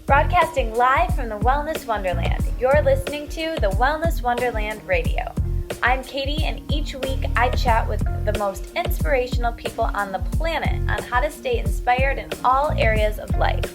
Broadcasting live from the Wellness Wonderland, you're listening to the Wellness Wonderland Radio. I'm Katie, and each week I chat with the most inspirational people on the planet on how to stay inspired in all areas of life.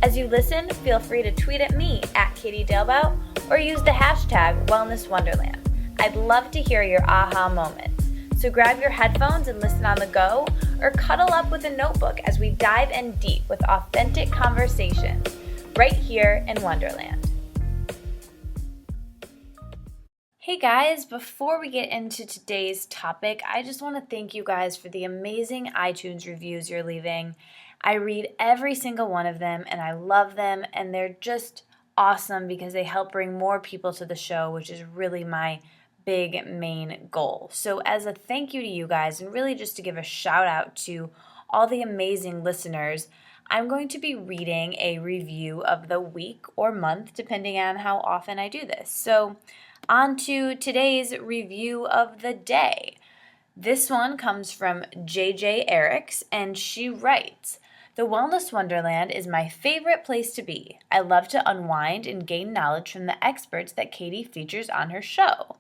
As you listen, feel free to tweet at me at Katie Dalebout or use the hashtag Wellness Wonderland. I'd love to hear your aha moments. So grab your headphones and listen on the go, or cuddle up with a notebook as we dive in deep with authentic conversations right here in Wonderland. Hey guys, before we get into today's topic, I just want to thank you guys for the amazing iTunes reviews you're leaving. I read every single one of them and I love them, and they're just awesome because they help bring more people to the show, which is really my big main goal. So as a thank you to you guys, and really just to give a shout out to all the amazing listeners, I'm going to be reading a review of the week or month, depending on how often I do this. So on to today's review of the day. This one comes from JJ Eriks, and she writes, "The Wellness Wonderland is my favorite place to be. I love to unwind and gain knowledge from the experts that Katie features on her show.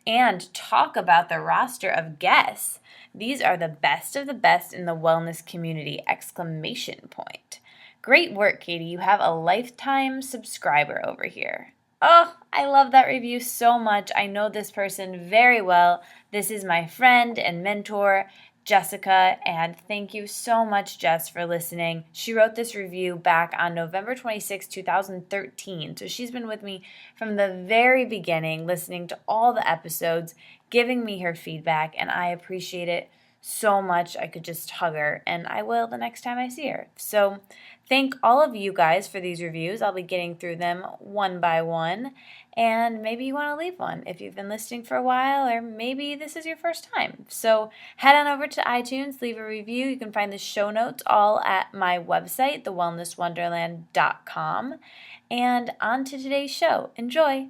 And talk about the roster of guests. These are the best of the best in the wellness community! Exclamation point. Great work, Katie. You have a lifetime subscriber over here." Oh, I love that review so much. I know this person very well. This is my friend and mentor, Jessica, and thank you so much, Jess, for listening. She wrote this review back on November 26, 2013, so she's been with me from the very beginning, listening to all the episodes, giving me her feedback, and I appreciate it so much. I could just hug her, and I will the next time I see her. So thank all of you guys for these reviews. I'll be getting through them one by one, and maybe you want to leave one if you've been listening for a while, or maybe this is your first time. So head on over to iTunes, leave a review. You can find the show notes all at my website, thewellnesswonderland.com. And on to today's show. Enjoy.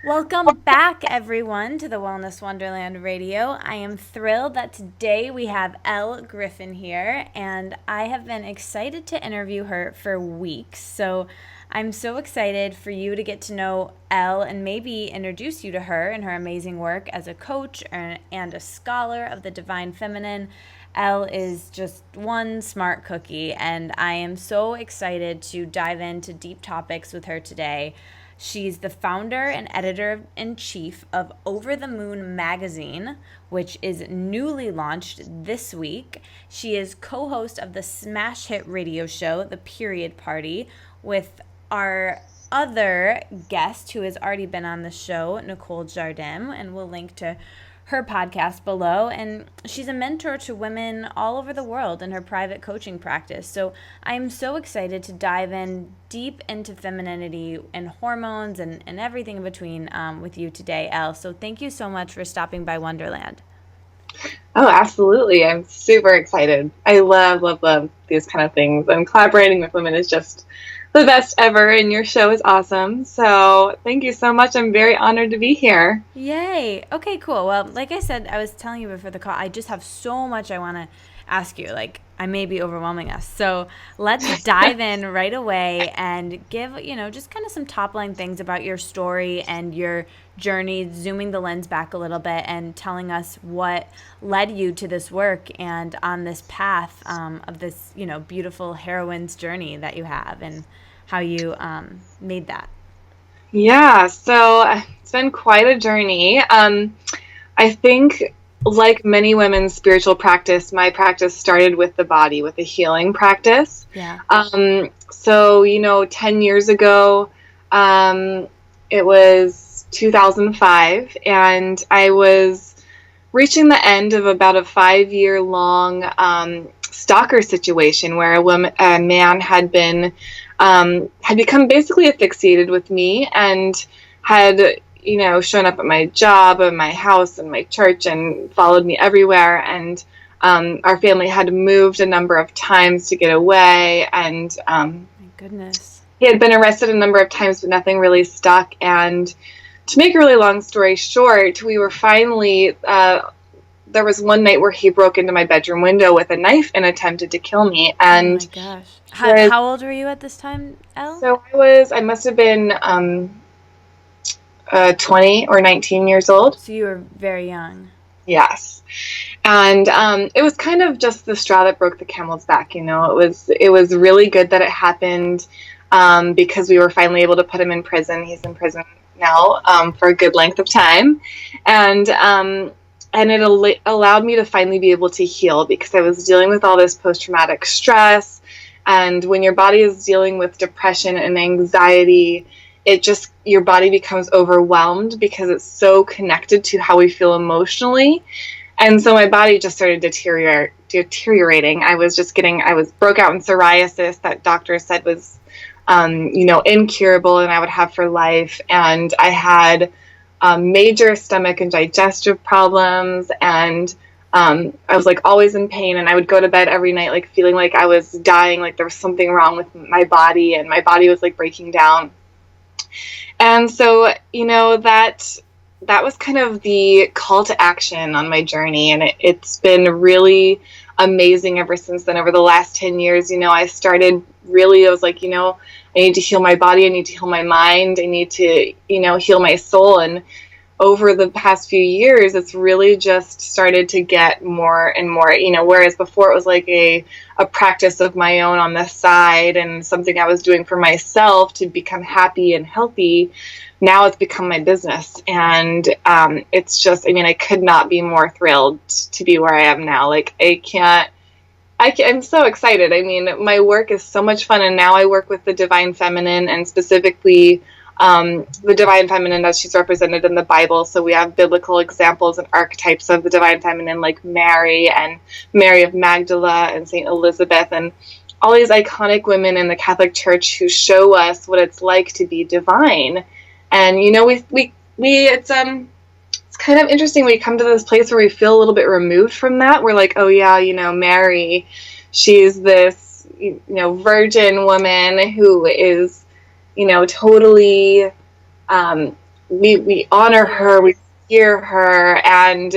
Welcome back, everyone, to the Wellness Wonderland Radio. I am thrilled that today we have ELLE GRIFFIN here, and I have been excited to interview her for weeks. So I'm so excited for you to get to know ELLE and maybe introduce you to her and her amazing work as a coach and a scholar of the Divine Feminine. ELLE is just one smart cookie, and I am so excited to dive into deep topics with her today. She's the founder and editor-in-chief of Over the Moon magazine, which is newly launched this week. She is co-host of the smash hit radio show, The Period Party, with our other guest who has already been on the show, Nicole Jardim, and we'll link to her podcast below. And she's a mentor to women all over the world in her private coaching practice. So I'm so excited to dive in deep into femininity and hormones and everything in between with you today, Elle. So thank you so much for stopping by Wonderland. Oh, absolutely. I'm super excited. I love these kind of things. And collaborating with women is just the best ever, and your show is awesome. So thank you so much. I'm very honored to be here. Yay. Okay, cool. Well, like I said, I was telling you before the call, I just have so much I want to ask you. Like, I may be overwhelming us. So let's dive in right away and give, just kind of some top line things about your story and your journey, zooming the lens back a little bit and telling us what led you to this work and on this path of this, beautiful heroine's journey that you have, and how you made that. Yeah, so it's been quite a journey. I think, like many women's spiritual practice, my practice started with the body, with a healing practice. Yeah. So, 10 years ago, it was 2005, and I was reaching the end of about a 5-year-long stalker situation where a man had become basically asphyxiated with me and had shown up at my job and my house and my church and followed me everywhere. And our family had moved a number of times to get away. And my goodness, he had been arrested a number of times, but nothing really stuck. And to make a really long story short, we were finally there was one night where he broke into my bedroom window with a knife and attempted to kill me. Oh And my gosh. How old were you at this time, Elle? so I must have been 20 or 19 years old. So you were very young. Yes. And it was kind of just the straw that broke the camel's back. You know, it was really good that it happened, because we were finally able to put him in prison. He's in prison now, for a good length of time. And it allowed me to finally be able to heal, because I was dealing with all this post-traumatic stress. And when your body is dealing with depression and anxiety, your body becomes overwhelmed because it's so connected to how we feel emotionally. And so my body just started deteriorating. I was broke out in psoriasis that doctors said was, incurable, and I would have for life. And I had major stomach and digestive problems, and I was like always in pain, and I would go to bed every night like feeling like I was dying, like there was something wrong with my body, and my body was like breaking down. And so, that was kind of the call to action on my journey. And it's been really amazing ever since then. Over the last 10 years, I was like, I need to heal my body. I need to heal my mind. I need to, heal my soul. And over the past few years, it's really just started to get more and more, whereas before it was like a practice of my own on the side and something I was doing for myself to become happy and healthy. Now it's become my business. And it's just, I could not be more thrilled to be where I am now. Like, I'm so excited. My work is so much fun. And now I work with the Divine Feminine, and specifically the Divine Feminine as she's represented in the Bible. So we have biblical examples and archetypes of the Divine Feminine, like Mary and Mary of Magdala and Saint Elizabeth, and all these iconic women in the Catholic Church who show us what it's like to be divine. And it's kind of interesting. We come to this place where we feel a little bit removed from that. We're like, oh yeah, Mary, she's this virgin woman who is totally, we honor her, we hear her, and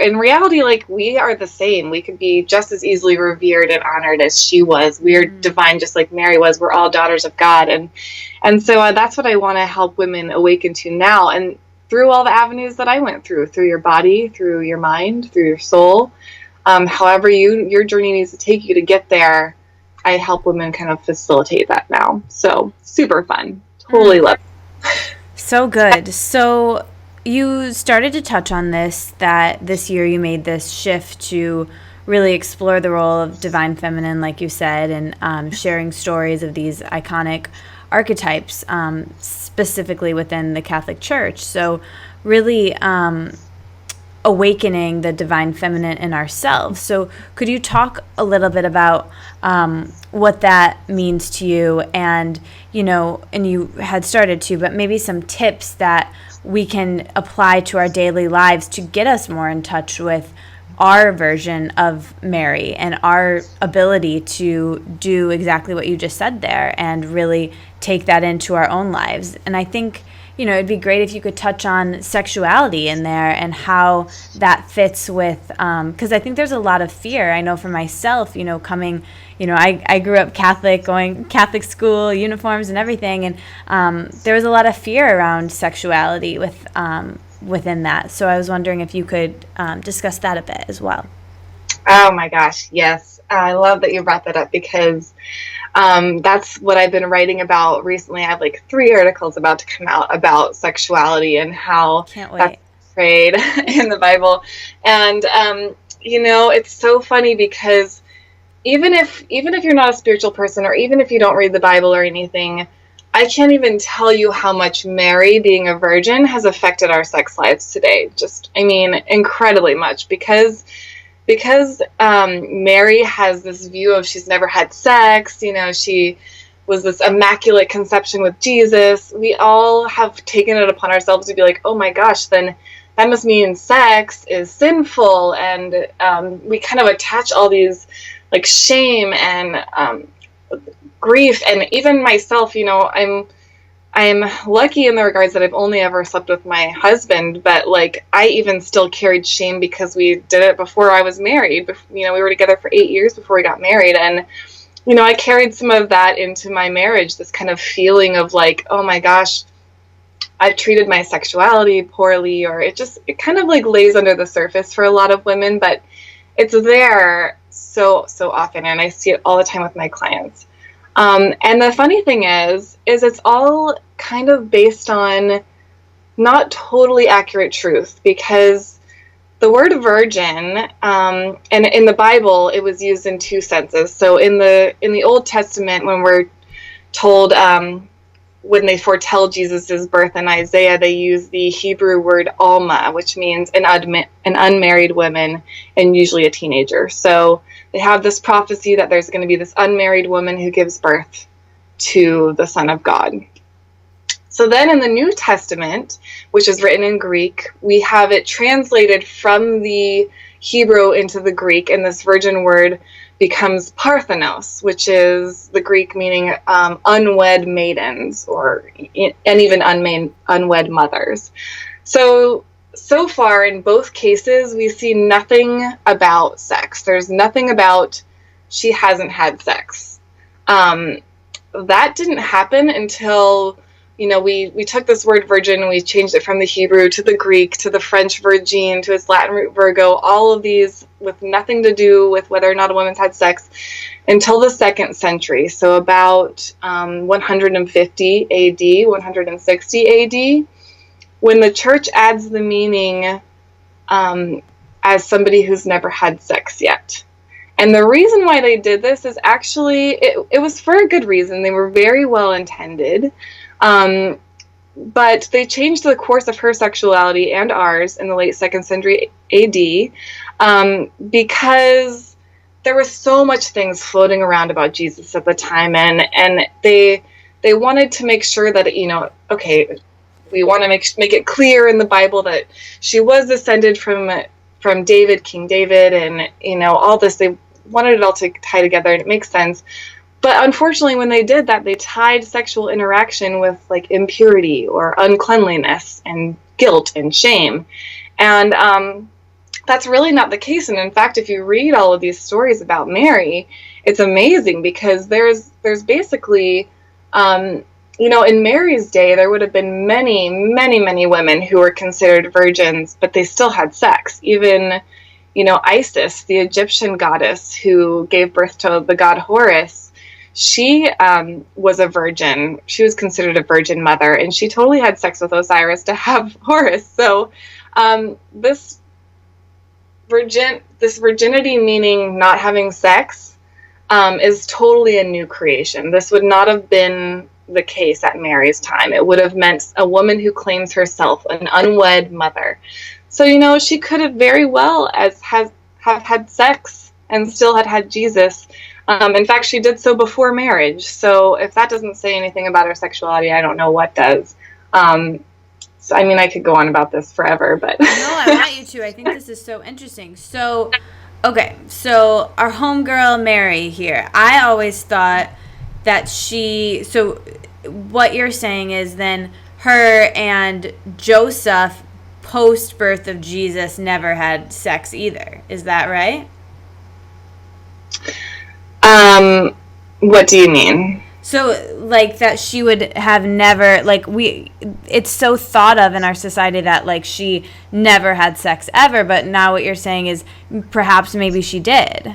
in reality, like, we are the same. We could be just as easily revered and honored as she was. We're divine, just like Mary was. We're all daughters of God, and so that's what I want to help women awaken to now, and through all the avenues that I went through your body, through your mind, through your soul, however your journey needs to take you to get there. I help women kind of facilitate that now. So super fun. Totally love it. So good. So you started to touch on this, that this year you made this shift to really explore the role of Divine Feminine, like you said, and sharing stories of these iconic archetypes, specifically within the Catholic Church. So really awakening the Divine Feminine in ourselves. So could you talk a little bit about what that means to you, and and you had started to, but maybe some tips that we can apply to our daily lives to get us more in touch with our version of Mary and our ability to do exactly what you just said there and really take that into our own lives. And I think it'd be great if you could touch on sexuality in there and how that fits with, because I think there's a lot of fear. I know for myself, coming, I grew up Catholic, going Catholic school, uniforms and everything, and there was a lot of fear around sexuality within that. So I was wondering if you could discuss that a bit as well. Oh my gosh, yes. I love that you brought that up, because that's what I've been writing about recently. I have like 3 articles about to come out about sexuality and how that's portrayed in the Bible. And it's so funny, because even if you're not a spiritual person, or even if you don't read the Bible or anything, I can't even tell you how much Mary being a virgin has affected our sex lives today. Just, incredibly much, because Mary has this view of she's never had sex, she was this immaculate conception with Jesus. We all have taken it upon ourselves to be like, oh my gosh, then that must mean sex is sinful. And we kind of attach all these like shame and grief. And even myself, I I'm lucky in the regards that I've only ever slept with my husband, but like I even still carried shame because we did it before I was married. You know, we were together for 8 years before we got married, and you know, I carried some of that into my marriage, this kind of feeling of like, oh my gosh, I've treated my sexuality poorly, or it kind of like lays under the surface for a lot of women, but it's there so often, and I see it all the time with my clients. And the funny thing is it's all kind of based on not totally accurate truth, because the word virgin, and in the Bible, it was used in two senses. So in the Old Testament, when we're told, when they foretell Jesus's birth in Isaiah, they use the Hebrew word alma, which means an unmarried woman, and usually a teenager. So they have this prophecy that there's going to be this unmarried woman who gives birth to the Son of God. So then in the New Testament, which is written in Greek, we have it translated from the Hebrew into the Greek, and this virgin word becomes parthenos, which is the Greek meaning unwed maidens, and even unwed mothers. So far in both cases, we see nothing about sex. There's nothing about she hasn't had sex. That didn't happen until, you know, we took this word virgin and we changed it from the Hebrew to the Greek to the French virgin to its Latin root virgo, all of these with nothing to do with whether or not a woman's had sex until the 2nd century. So about 150 AD, 160 AD, when the church adds the meaning as somebody who's never had sex yet. And the reason why they did this is actually, it was for a good reason. They were very well intended. But they changed the course of her sexuality and ours in the late 2nd century AD, because there was so much things floating around about Jesus at the time, and they wanted to make sure that, you know, okay, we want to make it clear in the Bible that she was descended from David, King David, and, you know, all this. They wanted it all to tie together, and it makes sense. But unfortunately, when they did that, they tied sexual interaction with like impurity or uncleanliness and guilt and shame. And that's really not the case. And in fact, if you read all of these stories about Mary, it's amazing, because there's basically, you know, in Mary's day, there would have been many, many, many women who were considered virgins, but they still had sex. Even, you know, Isis, the Egyptian goddess who gave birth to the god Horus, she was a virgin. She was considered a virgin mother, and she totally had sex with Osiris to have Horus. So this virginity, meaning not having sex, is totally a new creation. This would not have been the case at Mary's time. It would have meant a woman who claims herself an unwed mother. So, you know, she could have very well have had sex and still had Jesus. In fact, she did so before marriage. So if that doesn't say anything about her sexuality, I don't know what does. So, I mean, I could go on about this forever, but... No, I want you to. I think this is so interesting. So, okay, so our homegirl Mary here, I always thought that so what you're saying is then her and Joseph, post-birth of Jesus, never had sex either. Is that right? What do you mean? So, like, that she would have never, like, it's so thought of in our society that, like, she never had sex ever, but now what you're saying is perhaps maybe she did.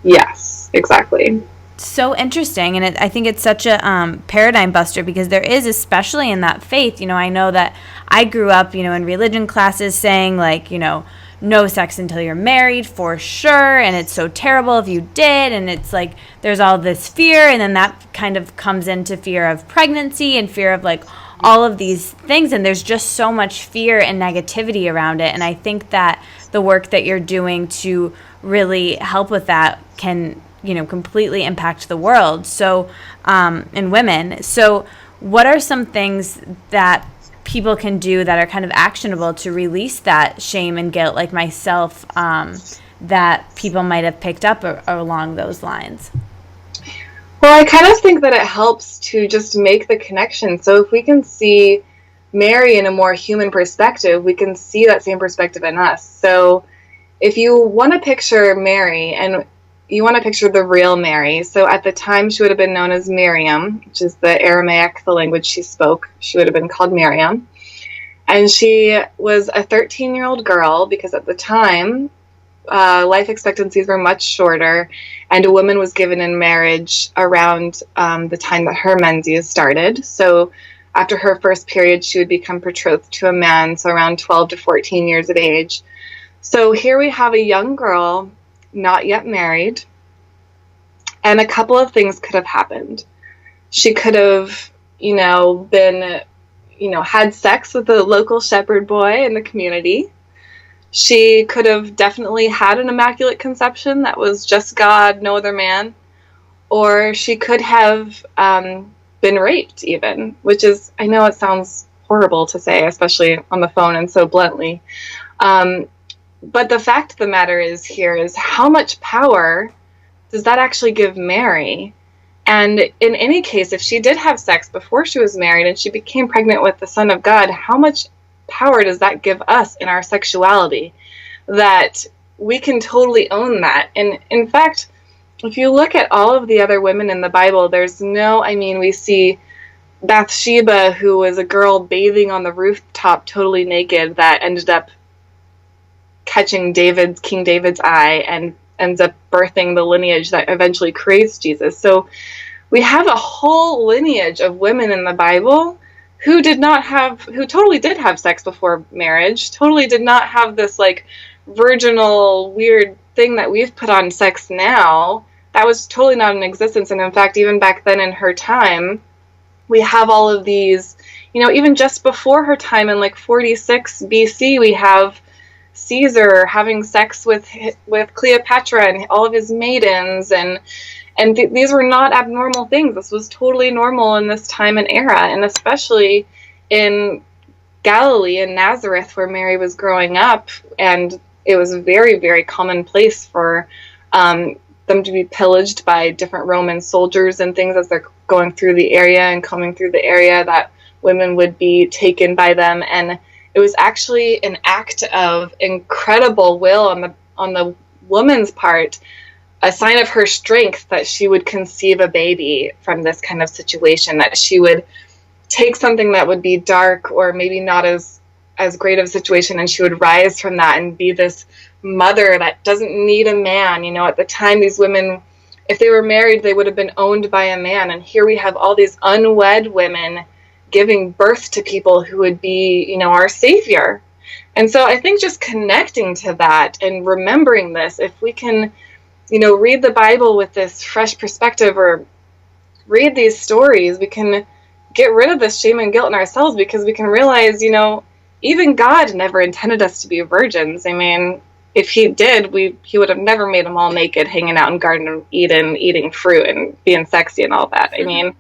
Yes, exactly. So interesting, and I think it's such a paradigm buster, because there is, especially in that faith, you know, I know that I grew up, you know, in religion classes saying, like, you know, no sex until you're married, for sure, and it's so terrible if you did, and it's like there's all this fear, and then that kind of comes into fear of pregnancy and fear of like all of these things, and there's just so much fear and negativity around it. And I think that the work that you're doing to really help with that can, you know, completely impact the world, so and women. So what are some things that people can do that are kind of actionable to release that shame and guilt, like myself, that people might have picked up along those lines? Well, I kind of think that it helps to just make the connection. So if we can see Mary in a more human perspective, we can see that same perspective in us. So if you want to picture Mary, and you want to picture the real Mary, so at the time she would have been known as Miriam, which is the Aramaic, the language she spoke. She would have been called Miriam. And she was a 13-year-old girl, because at the time, life expectancies were much shorter, and a woman was given in marriage around the time that her menses started. So after her first period, she would become betrothed to a man, so around 12 to 14 years of age. So here we have a young girl, not yet married, and a couple of things could have happened. She could have, been, had sex with a local shepherd boy in the community. She could have definitely had an immaculate conception that was just God, no other man. Or she could have been raped even, which is, I know it sounds horrible to say, especially on the phone and so bluntly. But the fact of the matter is how much power does that actually give Mary? And in any case, if she did have sex before she was married and she became pregnant with the Son of God, how much power does that give us in our sexuality? That we can totally own that. And in fact, if you look at all of the other women in the Bible, we see Bathsheba, who was a girl bathing on the rooftop totally naked, that ended up catching King David's eye and ends up birthing the lineage that eventually creates Jesus. So we have a whole lineage of women in the Bible who totally did have sex before marriage, totally did not have this like virginal weird thing that we've put on sex now. That was totally not in existence. And in fact, even back then in her time, we have all of these, even just before her time in like 46 BC, we have Caesar having sex with Cleopatra and all of his maidens, and these were not abnormal things. This was totally normal in this time and era, and especially in Galilee, in Nazareth, where Mary was growing up, and it was very, very commonplace for them to be pillaged by different Roman soldiers and things as they're going through the area and coming through the area, that women would be taken by them. And it was actually an act of incredible will on the woman's part, a sign of her strength, that she would conceive a baby from this kind of situation, that she would take something that would be dark or maybe not as great of a situation, and she would rise from that and be this mother that doesn't need a man. At the time, these women, if they were married, they would have been owned by a man. And here we have all these unwed women giving birth to people who would be, our savior. And so I think just connecting to that and remembering this, if we can, read the Bible with this fresh perspective, or read these stories, we can get rid of this shame and guilt in ourselves, because we can realize, even God never intended us to be virgins. I mean, if he did, he would have never made them all naked, hanging out in Garden of Eden, eating fruit and being sexy and all that. I mean,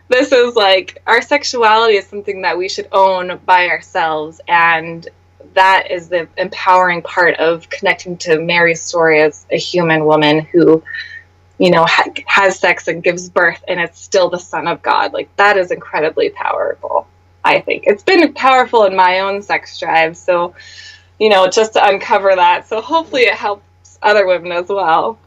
this is like, our sexuality is something that we should own by ourselves, and that is the empowering part of connecting to Mary's story as a human woman who, has sex and gives birth, and it's still the Son of God. Like, that is incredibly powerful, I think. It's been powerful in my own sex drive, so, just to uncover that. So hopefully it helps other women as well.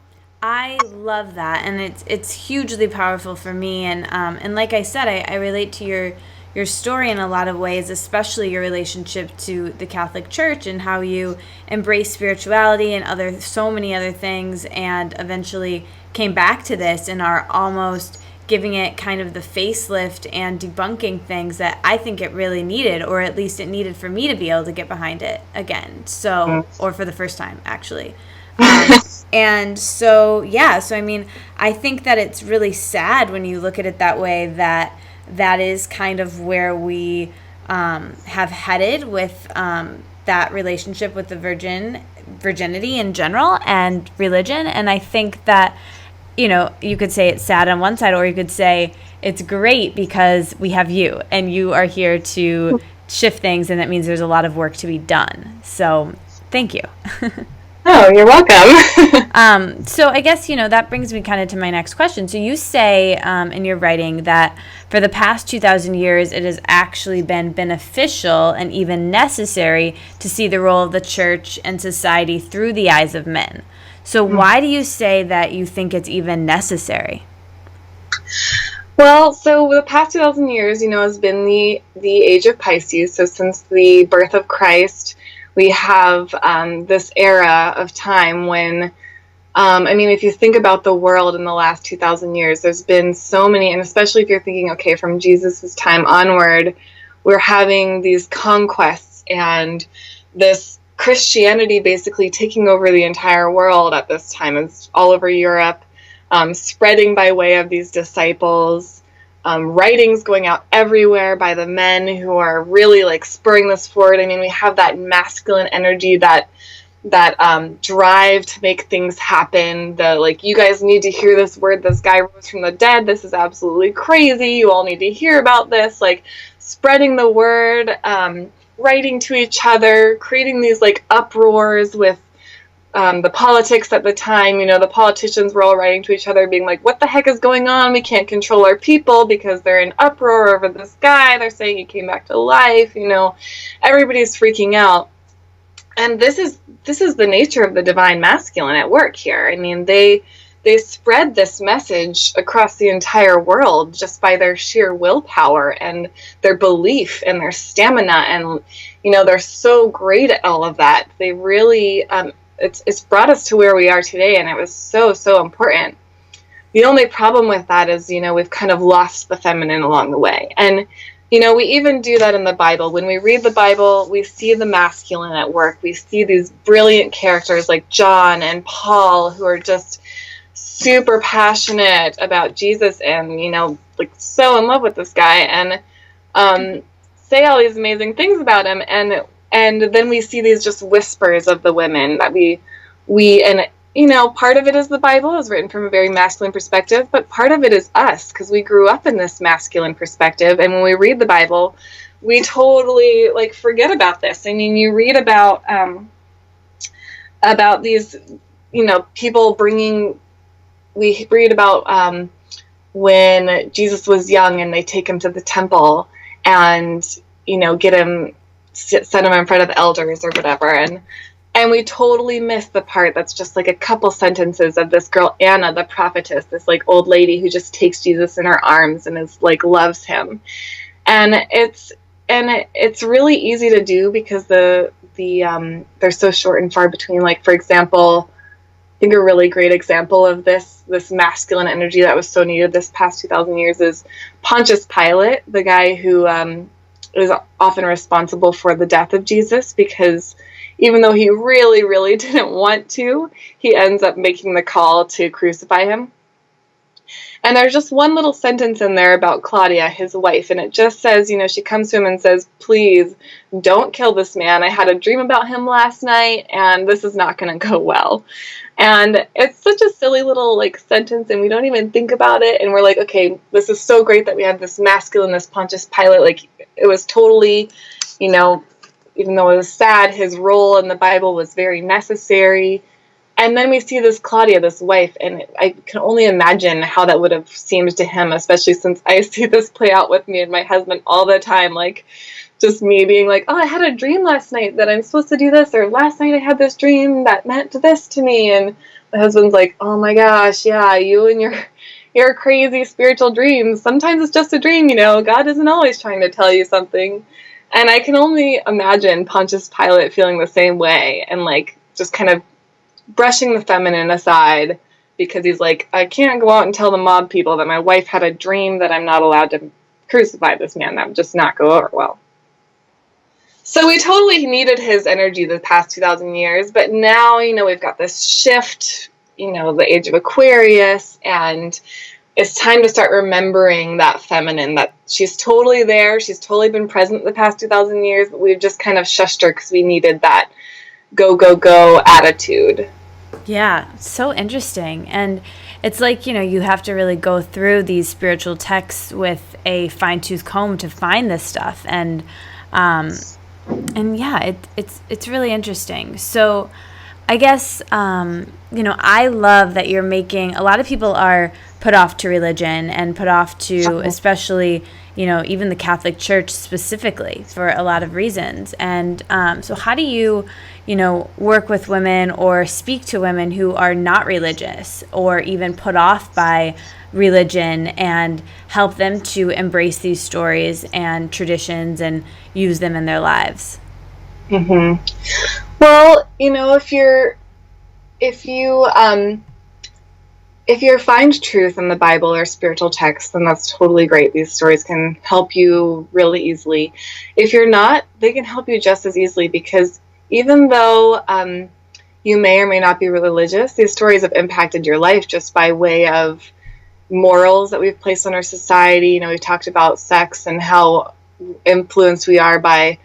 I love that, and it's hugely powerful for me. And like I said, I relate to your story in a lot of ways, especially your relationship to the Catholic Church and how you embrace spirituality and so many other things, and eventually came back to this and are almost giving it kind of the facelift and debunking things that I think it really needed, or at least it needed for me to be able to get behind it again. So, or for the first time, actually. And so, I mean, I think that it's really sad when you look at it that way, that is kind of where we have headed with that relationship with the virginity in general and religion. And I think that, you could say it's sad on one side, or you could say it's great because we have you, and you are here to shift things, and that means there's a lot of work to be done. So thank you. Oh, you're welcome. So I guess, that brings me kind of to my next question. So you say in your writing that for the past 2,000 years, it has actually been beneficial and even necessary to see the role of the church and society through the eyes of men. So why do you say that you think it's even necessary? Well, so the past 2,000 years, has been the age of Pisces. So since the birth of Christ, we have this era of time when, if you think about the world in the last 2,000 years, there's been so many, and especially if you're thinking, okay, from Jesus's time onward, we're having these conquests and this Christianity basically taking over the entire world at this time. It's all over Europe. Spreading by way of these disciples, writings going out everywhere by the men who are really like spurring this forward. We have that masculine energy, that drive to make things happen. You guys need to hear this word. This guy rose from the dead. This is absolutely crazy. You all need to hear about this. Spreading the word, writing to each other, creating these uproars with the politics at the time. The politicians were all writing to each other being like, what the heck is going on? We can't control our people because they're in uproar over this guy. They're saying he came back to life. Everybody's freaking out. And this is the nature of the divine masculine at work here. They spread this message across the entire world just by their sheer willpower and their belief and their stamina. And, they're so great at all of that. They really, it's brought us to where we are today, and it was so important. The only problem with that is, we've kind of lost the feminine along the way. And, we even do that in the Bible. When we read the Bible, we see the masculine at work. We see these brilliant characters like John and Paul who are just super passionate about Jesus and, so in love with this guy and say all these amazing things about him. And then we see these just whispers of the women that we part of it is the Bible is written from a very masculine perspective, but part of it is us because we grew up in this masculine perspective. And when we read the Bible, we totally forget about this. You read about these, people bringing. We read about when Jesus was young and they take him to the temple and get him. Set him in front of the elders or whatever, and we totally miss the part that's just a couple sentences of this girl Anna, the prophetess, this old lady who just takes Jesus in her arms and is loves him. And it's really easy to do because they're so short and far between. For example, I think a really great example of this masculine energy that was so needed this past 2,000 years is Pontius Pilate, the guy who is often responsible for the death of Jesus, because even though he really, really didn't want to, he ends up making the call to crucify him. And there's just one little sentence in there about Claudia, his wife, and it just says, she comes to him and says, please don't kill this man. I had a dream about him last night, and this is not going to go well. And it's such a silly little sentence, and we don't even think about it, and we're like, okay, this is so great that we have this masculine, this Pontius Pilate. It was totally, even though it was sad, his role in the Bible was very necessary. And then we see this Claudia, this wife, and I can only imagine how that would have seemed to him, especially since I see this play out with me and my husband all the time. Just me being oh, I had a dream last night that I'm supposed to do this, or last night I had this dream that meant this to me. And my husband's like, oh my gosh, yeah, you and your crazy spiritual dreams. Sometimes it's just a dream, God isn't always trying to tell you something. And I can only imagine Pontius Pilate feeling the same way and just kind of brushing the feminine aside because he's I can't go out and tell the mob people that my wife had a dream that I'm not allowed to crucify this man. That would just not go over well. So we totally needed his energy the past 2,000 years, but now, we've got this shift, the age of Aquarius, and it's time to start remembering that feminine, that she's totally there. She's totally been present the past 2,000 years, but we've just kind of shushed her because we needed that go, go, go attitude. Yeah, so interesting. And it's you have to really go through these spiritual texts with a fine-tooth comb to find this stuff. And yeah, it's really interesting. So I guess, I love that you're making, a lot of people are put off to religion and put off to, especially, even the Catholic Church specifically for a lot of reasons. And so how do you, work with women or speak to women who are not religious or even put off by religion and help them to embrace these stories and traditions and use them in their lives? Hmm. Well, if you if you find truth in the Bible or spiritual texts, then that's totally great. These stories can help you really easily. If you're not, they can help you just as easily, because even though you may or may not be religious, these stories have impacted your life just by way of morals that we've placed on our society. We've talked about sex and how influenced we are by,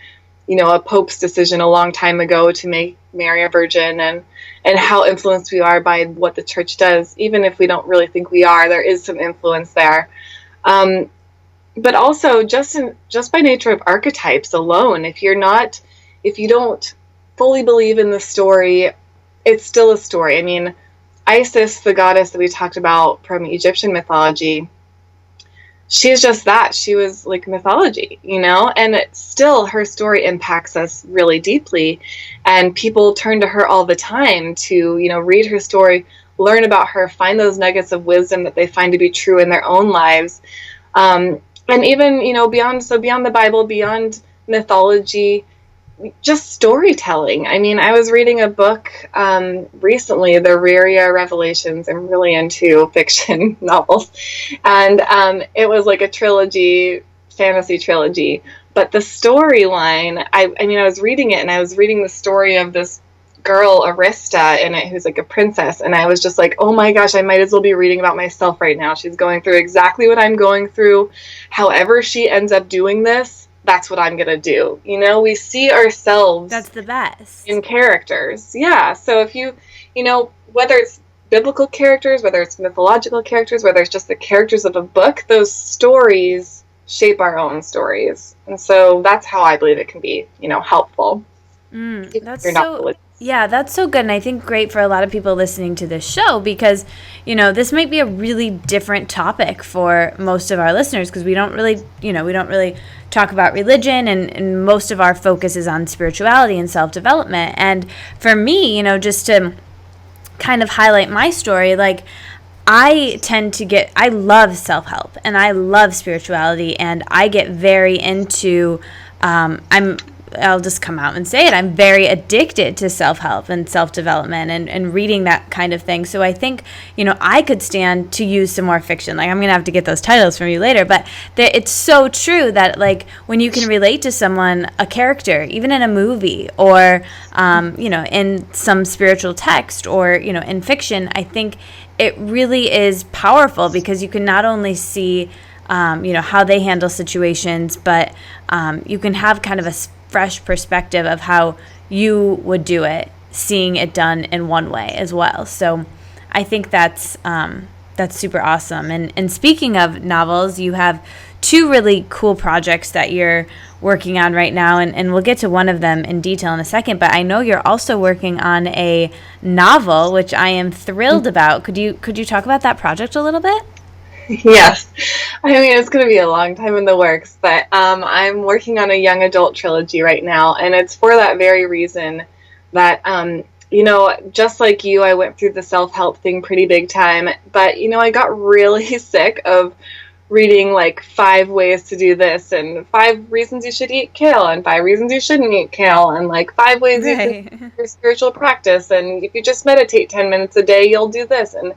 a pope's decision a long time ago to make Mary a virgin, and how influenced we are by what the church does. Even if we don't really think we are, there is some influence there. But also just by nature of archetypes alone, if you don't fully believe in the story, it's still a story. I mean, Isis, the goddess that we talked about from Egyptian mythology, she's just that. She was like mythology, and still her story impacts us really deeply. And people turn to her all the time to, read her story, learn about her, find those nuggets of wisdom that they find to be true in their own lives. And even, beyond the Bible, beyond mythology, just storytelling. I mean, I was reading a book recently, the WWRadio Revelations. I'm really into fiction novels. And it was like a trilogy, fantasy trilogy. But the storyline, I was reading it, and I was reading the story of this girl, Arista, in it, who's like a princess. And I was just like, oh my gosh, I might as well be reading about myself right now. She's going through exactly what I'm going through. However she ends up doing this, that's what I'm going to do. We see ourselves. That's the best. In characters. Yeah. So if you, whether it's biblical characters, whether it's mythological characters, whether it's just the characters of a book, those stories shape our own stories. And so that's how I believe it can be, helpful. That's so good. And I think great for a lot of people listening to this show, because, this might be a really different topic for most of our listeners, because we don't really talk about religion, and most of our focus is on spirituality and self-development. And for me, just to kind of highlight my story, like, I love self-help and I love spirituality, and I get very into, I'll just come out and say it, I'm very addicted to self-help and self-development and reading that kind of thing. So I think, I could stand to use some more fiction. Like, I'm going to have to get those titles from you later. But it's so true that, like, when you can relate to someone, a character, even in a movie or, in some spiritual text or, in fiction, I think it really is powerful, because you can not only see, how they handle situations, but you can have kind of a fresh perspective of how you would do it, seeing it done in one way as well. So I think that's super awesome. And speaking of novels, you have two really cool projects that you're working on right now, and we'll get to one of them in detail in a second, but I know you're also working on a novel, which I am thrilled about. Could you talk about that project a little bit? Yes. I mean, it's going to be a long time in the works, but I'm working on a young adult trilogy right now, and it's for that very reason that, just like you, I went through the self-help thing pretty big time, but, I got really sick of reading like 5 ways to do this, and 5 reasons you should eat kale, and 5 reasons you shouldn't eat kale, and like 5 ways you can do your spiritual practice, and if you just meditate 10 minutes a day, you'll do this. And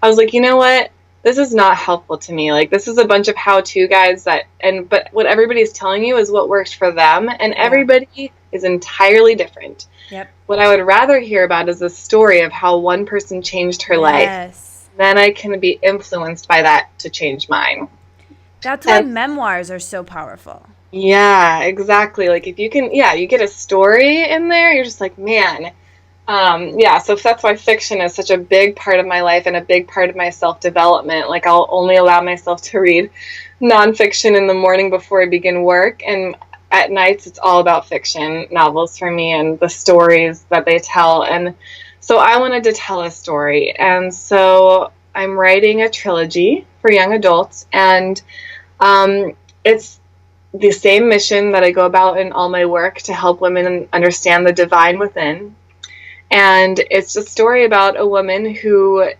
I was like, you know what? This is not helpful to me. Like, this is a bunch of how-to guides but what everybody's telling you is what works for them, and everybody is entirely different. Yep. What I would rather hear about is a story of how one person changed her life. Then I can be influenced by that to change mine. That's why memoirs are so powerful. Yeah, exactly. Like, if you can, you get a story in there, you're just like, man. So that's why fiction is such a big part of my life and a big part of my self-development. Like, I'll only allow myself to read nonfiction in the morning before I begin work, and at nights it's all about fiction novels for me and the stories that they tell. And So I wanted to tell a story. And so I'm writing a trilogy for young adults. And it's the same mission that I go about in all my work, to help women understand the divine within. And it's a story about a woman who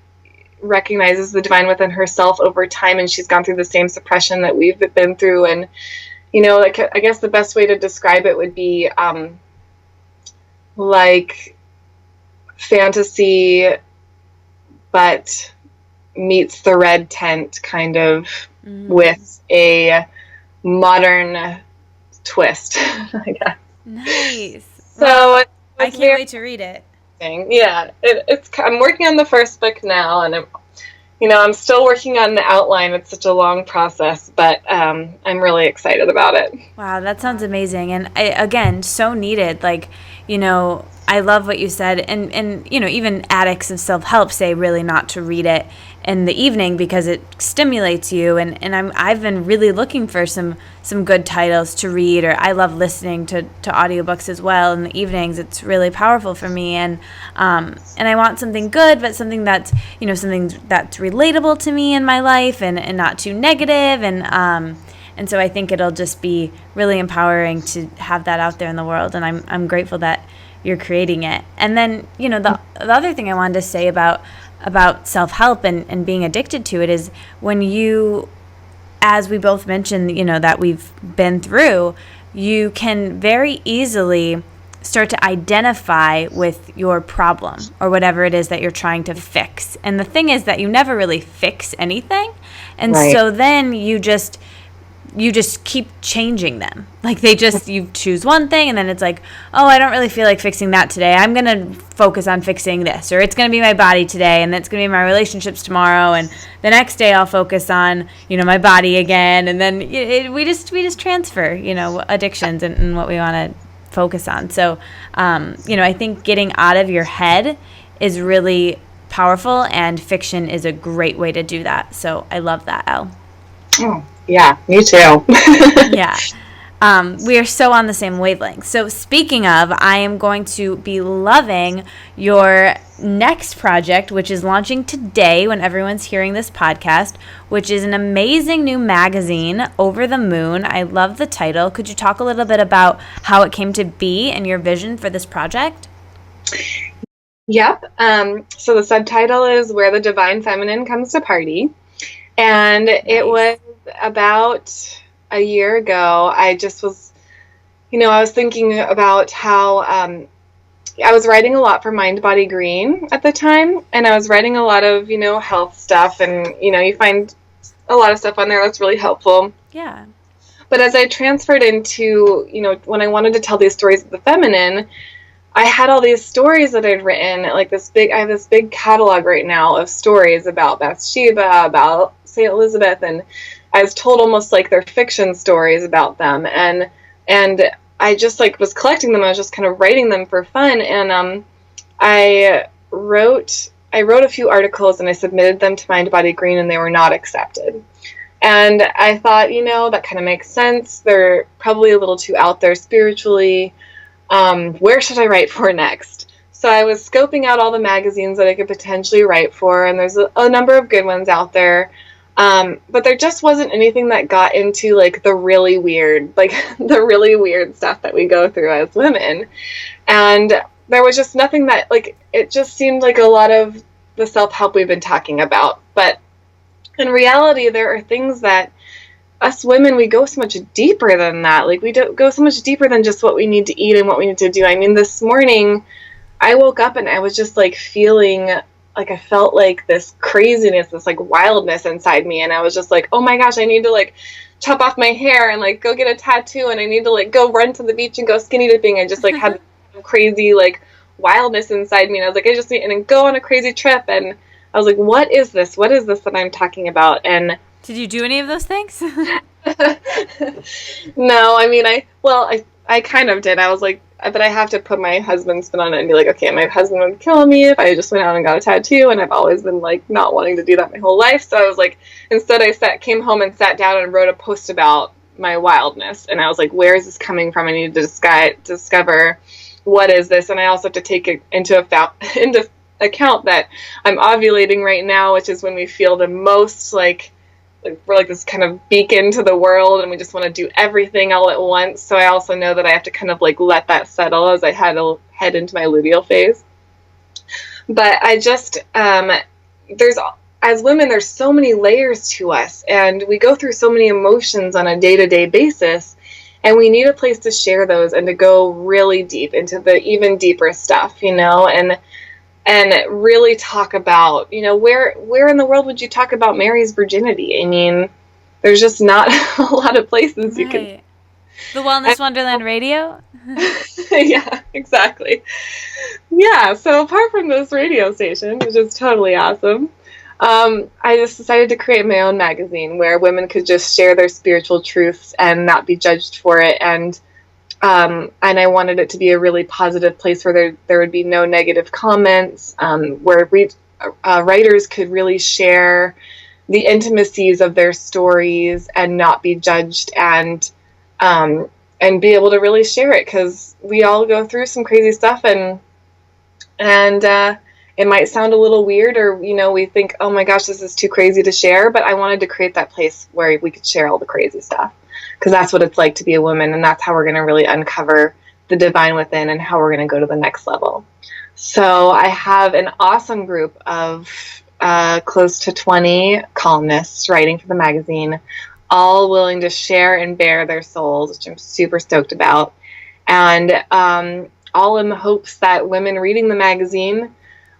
recognizes the divine within herself over time, and she's gone through the same suppression that we've been through. And, like, I guess the best way to describe it would be like fantasy, but meets the red tent, kind of, with a modern twist, I guess. Nice. So well, I can't wait to read it. Yeah, I'm working on the first book now, and I'm still working on the outline. It's such a long process, but I'm really excited about it. Wow, that sounds amazing. And again, so needed. Like, I love what you said. And even addicts of self-help say really not to read it in the evening because it stimulates you. And I've been really looking for some good titles to read, or I love listening to audiobooks as well in the evenings. It's really powerful for me. And I want something good, but something that's, something that's relatable to me in my life, and not too negative. And so I think it'll just be really empowering to have that out there in the world. And I'm grateful that you're creating it. And then, the other thing I wanted to say about self-help and being addicted to it is when you, as we both mentioned, that we've been through, you can very easily start to identify with your problem or whatever it is that you're trying to fix. And the thing is that you never really fix anything. And right. So then you just keep changing them. Like you choose one thing, and then it's like, oh, I don't really feel like fixing that today. I'm going to focus on fixing this, or it's going to be my body today, and that's going to be my relationships tomorrow, and the next day I'll focus on, my body again. And then we just transfer, addictions and what we want to focus on. So, I think getting out of your head is really powerful, and fiction is a great way to do that. So I love that, Elle. Oh. Yeah, me too. Yeah. We are so on the same wavelength. So speaking of, I am going to be loving your next project, which is launching today when everyone's hearing this podcast, which is an amazing new magazine, Over the Moon. I love the title. Could you talk a little bit about how it came to be and your vision for this project? Yep. So the subtitle is Where the Divine Feminine Comes to Party. And it was about a year ago. I just was, I was thinking about how I was writing a lot for Mind Body Green at the time, and I was writing a lot of, health stuff, and, you find a lot of stuff on there that's really helpful. Yeah. But as I transferred into, when I wanted to tell these stories of the feminine, I had all these stories that I'd written, I have this big catalog right now of stories about Bathsheba, about St. Elizabeth, and I was told almost like they're fiction stories about them, and I just was collecting them. I was just kind of writing them for fun, and I wrote a few articles and I submitted them to Mind Body Green, and they were not accepted. And I thought, that kind of makes sense. They're probably a little too out there spiritually. Where should I write for next? So I was scoping out all the magazines that I could potentially write for, and there's a number of good ones out there. But there just wasn't anything that got into the really weird stuff that we go through as women. And there was just nothing that it just seemed like a lot of the self-help we've been talking about. But in reality, there are things that us women, we go so much deeper than that. We go so much deeper than just what we need to eat and what we need to do. I mean, this morning I woke up and I was just feeling I felt this craziness, this wildness inside me, and I was just oh my gosh, I need to chop off my hair and go get a tattoo, and I need to go run to the beach and go skinny dipping. I just had crazy wildness inside me, and I was I just need and go on a crazy trip, and I was what is this that I'm talking about? And did you do any of those things? No, I mean, I kind of did. I was but I have to put my husband's spin on it and be okay, my husband would kill me if I just went out and got a tattoo, and I've always been not wanting to do that my whole life. So I was instead I came home and sat down and wrote a post about my wildness, and I was where is this coming from? I need to discover what is this, and I also have to take it into account that I'm ovulating right now, which is when we feel the most like we're like this kind of beacon to the world, and we just want to do everything all at once. So I also know that I have to kind of like let that settle as I head into my luteal phase. But I just, there's, as women, there's so many layers to us, and we go through so many emotions on a day-to-day basis, and we need a place to share those and to go really deep into the even deeper stuff, you know, and really talk about, you know, where in the world would you talk about Mary's virginity? I mean, there's just not a lot of places you can. The Wellness Wonderland Radio? Yeah, exactly. Yeah, so apart from this radio station, which is totally awesome, I just decided to create my own magazine where women could just share their spiritual truths and not be judged for it. And I wanted it to be a really positive place where there would be no negative comments, where writers could really share the intimacies of their stories and not be judged, and be able to really share it, because we all go through some crazy stuff, and it might sound a little weird, or, you know, we think, oh my gosh, this is too crazy to share, but I wanted to create that place where we could share all the crazy stuff, because that's what it's like to be a woman, and that's how we're going to really uncover the divine within and how we're going to go to the next level. So I have an awesome group of close to 20 columnists writing for the magazine, all willing to share and bare their souls, which I'm super stoked about. And all in the hopes that women reading the magazine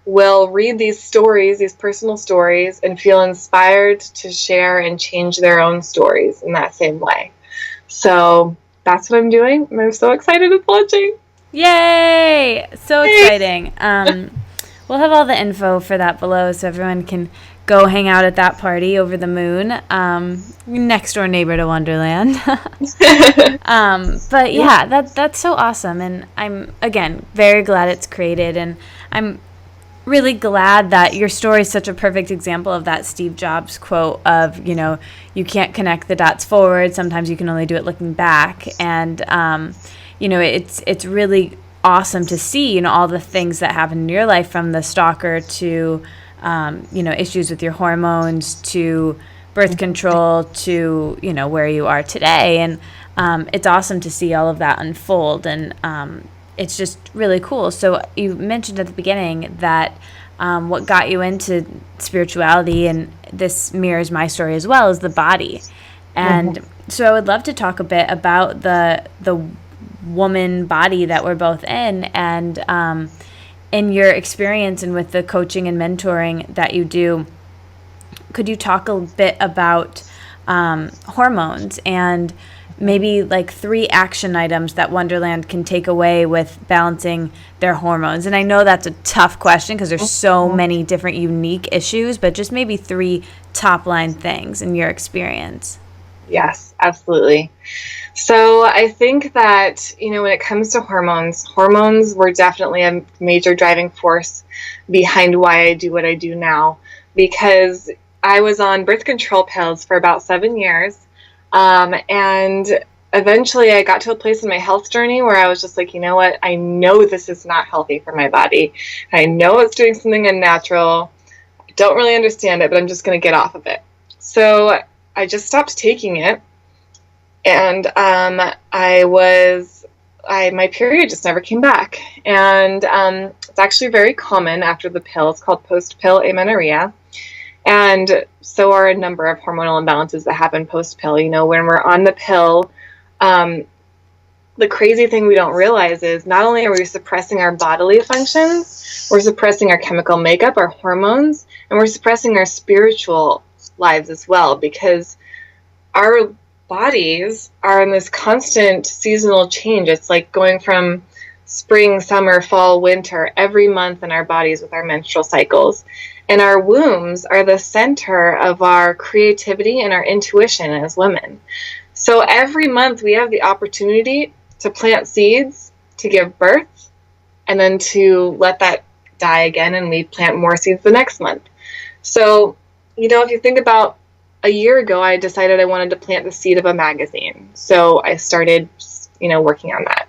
will read these stories, these personal stories, and feel inspired to share and change their own stories in that same way. So that's what I'm doing, and I'm so excited it's launching. Yay! So exciting. We'll have all the info for that below so everyone can go hang out at that party over the moon, next door neighbor to Wonderland. But yeah, that's so awesome, and I'm, again, very glad it's created, and I'm really glad that your story is such a perfect example of that Steve Jobs quote of, you know, you can't connect the dots forward, sometimes you can only do it looking back. And you know, it's really awesome to see, you know, all the things that happen in your life, from the stalker to you know, issues with your hormones, to birth control, to, you know, where you are today. And it's awesome to see all of that unfold, and it's just really cool. So you mentioned at the beginning that what got you into spirituality, and this mirrors my story as well, is the body. And so I would love to talk a bit about the woman body that we're both in, and in your experience and with the coaching and mentoring that you do. Could you talk a bit about hormones, and maybe like 3 action items that Wonderland can take away with balancing their hormones? And I know that's a tough question because there's so many different unique issues, but just maybe 3 top line things in your experience. Yes, absolutely. So I think that, you know, when it comes to hormones were definitely a major driving force behind why I do what I do now, because I was on birth control pills for about 7 years. And eventually I got to a place in my health journey where I was just like, you know what, I know this is not healthy for my body. I know it's doing something unnatural. I don't really understand it, but I'm just going to get off of it. So I just stopped taking it. And my period just never came back. And it's actually very common after the pill. It's called post-pill amenorrhea. And so are a number of hormonal imbalances that happen post-pill. You know, when we're on the pill, the crazy thing we don't realize is not only are we suppressing our bodily functions, we're suppressing our chemical makeup, our hormones, and we're suppressing our spiritual lives as well, because our bodies are in this constant seasonal change. It's like going from spring, summer, fall, winter every month in our bodies with our menstrual cycles. And our wombs are the center of our creativity and our intuition as women. So every month we have the opportunity to plant seeds, to give birth, and then to let that die again, and we plant more seeds the next month. So, you know, if you think about a year ago, I decided I wanted to plant the seed of a magazine. So I started working on that.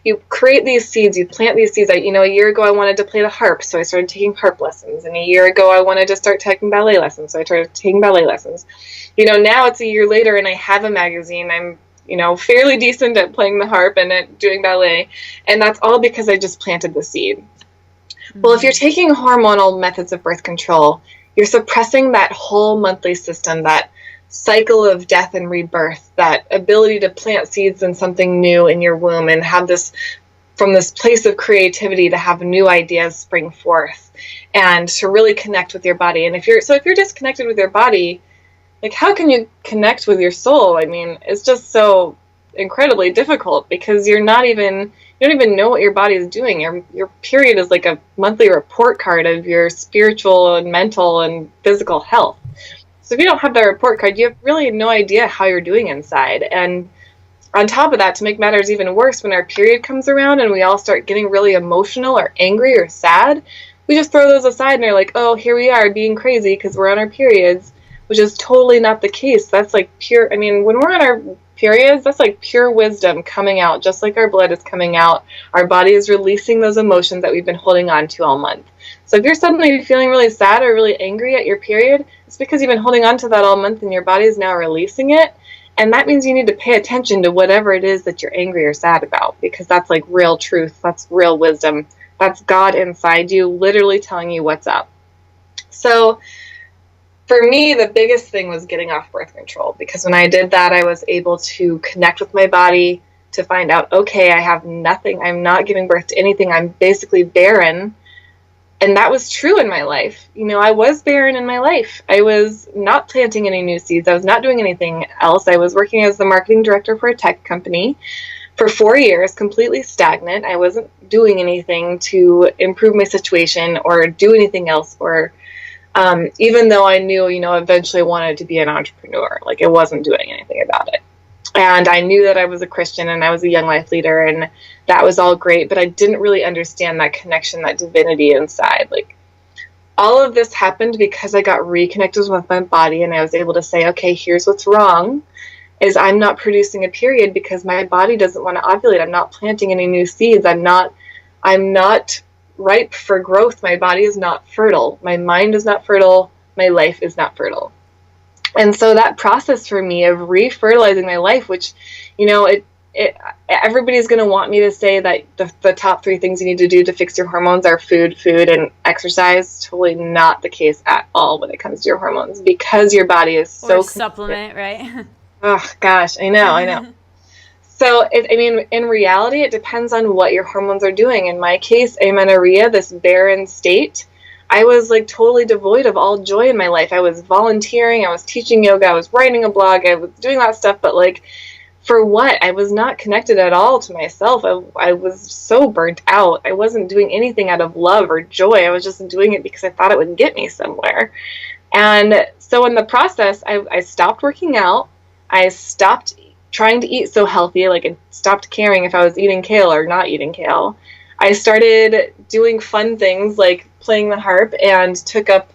You create these seeds, you plant these seeds. A year ago I wanted to play the harp, so I started taking harp lessons. And a year ago I wanted to start taking ballet lessons, so I started taking ballet lessons. Now it's a year later and I have a magazine. I'm fairly decent at playing the harp and at doing ballet. And that's all because I just planted the seed. Mm-hmm. Well, if you're taking hormonal methods of birth control, you're suppressing that whole monthly system, that cycle of death and rebirth, that ability to plant seeds in something new in your womb and have this, from this place of creativity, to have new ideas spring forth and to really connect with your body. And if you're disconnected with your body, like, how can you connect with your soul? I mean, it's just so incredibly difficult because you don't even know what your body is doing. Your period is like a monthly report card of your spiritual and mental and physical health. So if you don't have that report card, you have really no idea how you're doing inside. And on top of that, to make matters even worse, when our period comes around and we all start getting really emotional or angry or sad, we just throw those aside and are like, oh, here we are being crazy because we're on our periods, which is totally not the case. That's like pure, when we're on our periods, that's like pure wisdom coming out, just like our blood is coming out. Our body is releasing those emotions that we've been holding on to all month. So if you're suddenly feeling really sad or really angry at your period, it's because you've been holding on to that all month and your body is now releasing it. And that means you need to pay attention to whatever it is that you're angry or sad about, because that's like real truth. That's real wisdom. That's God inside you, literally telling you what's up. So for me, the biggest thing was getting off birth control, because when I did that, I was able to connect with my body, to find out, okay, I have nothing. I'm not giving birth to anything. I'm basically barren. And that was true in my life. I was barren in my life. I was not planting any new seeds. I was not doing anything else. I was working as the marketing director for a tech company for 4 years, completely stagnant. I wasn't doing anything to improve my situation or do anything else, or even though I knew, eventually wanted to be an entrepreneur, like, I wasn't doing anything about it. And I knew that I was a Christian and I was a young life leader, and that was all great, but I didn't really understand that connection, that divinity inside. Like, all of this happened because I got reconnected with my body, and I was able to say, okay, here's what's wrong, is I'm not producing a period because my body doesn't want to ovulate. I'm not planting any new seeds. I'm not ripe for growth. My body is not fertile. My mind is not fertile. My life is not fertile. And so that process for me of refertilizing my life, which, everybody's going to want me to say that the top 3 things you need to do to fix your hormones are food, and exercise. Totally not the case at all when it comes to your hormones, because your body is so... Or supplement, right? Oh, gosh, I know. So, in reality, it depends on what your hormones are doing. In my case, amenorrhea, this barren state, I was like totally devoid of all joy in my life. I was volunteering, I was teaching yoga, I was writing a blog, I was doing that stuff, but like, for what? I was not connected at all to myself. I was so burnt out. I wasn't doing anything out of love or joy. I was just doing it because I thought it would get me somewhere. And so in the process, I stopped working out. I stopped trying to eat so healthy, like I stopped caring if I was eating kale or not eating kale. I started doing fun things like playing the harp, and took up,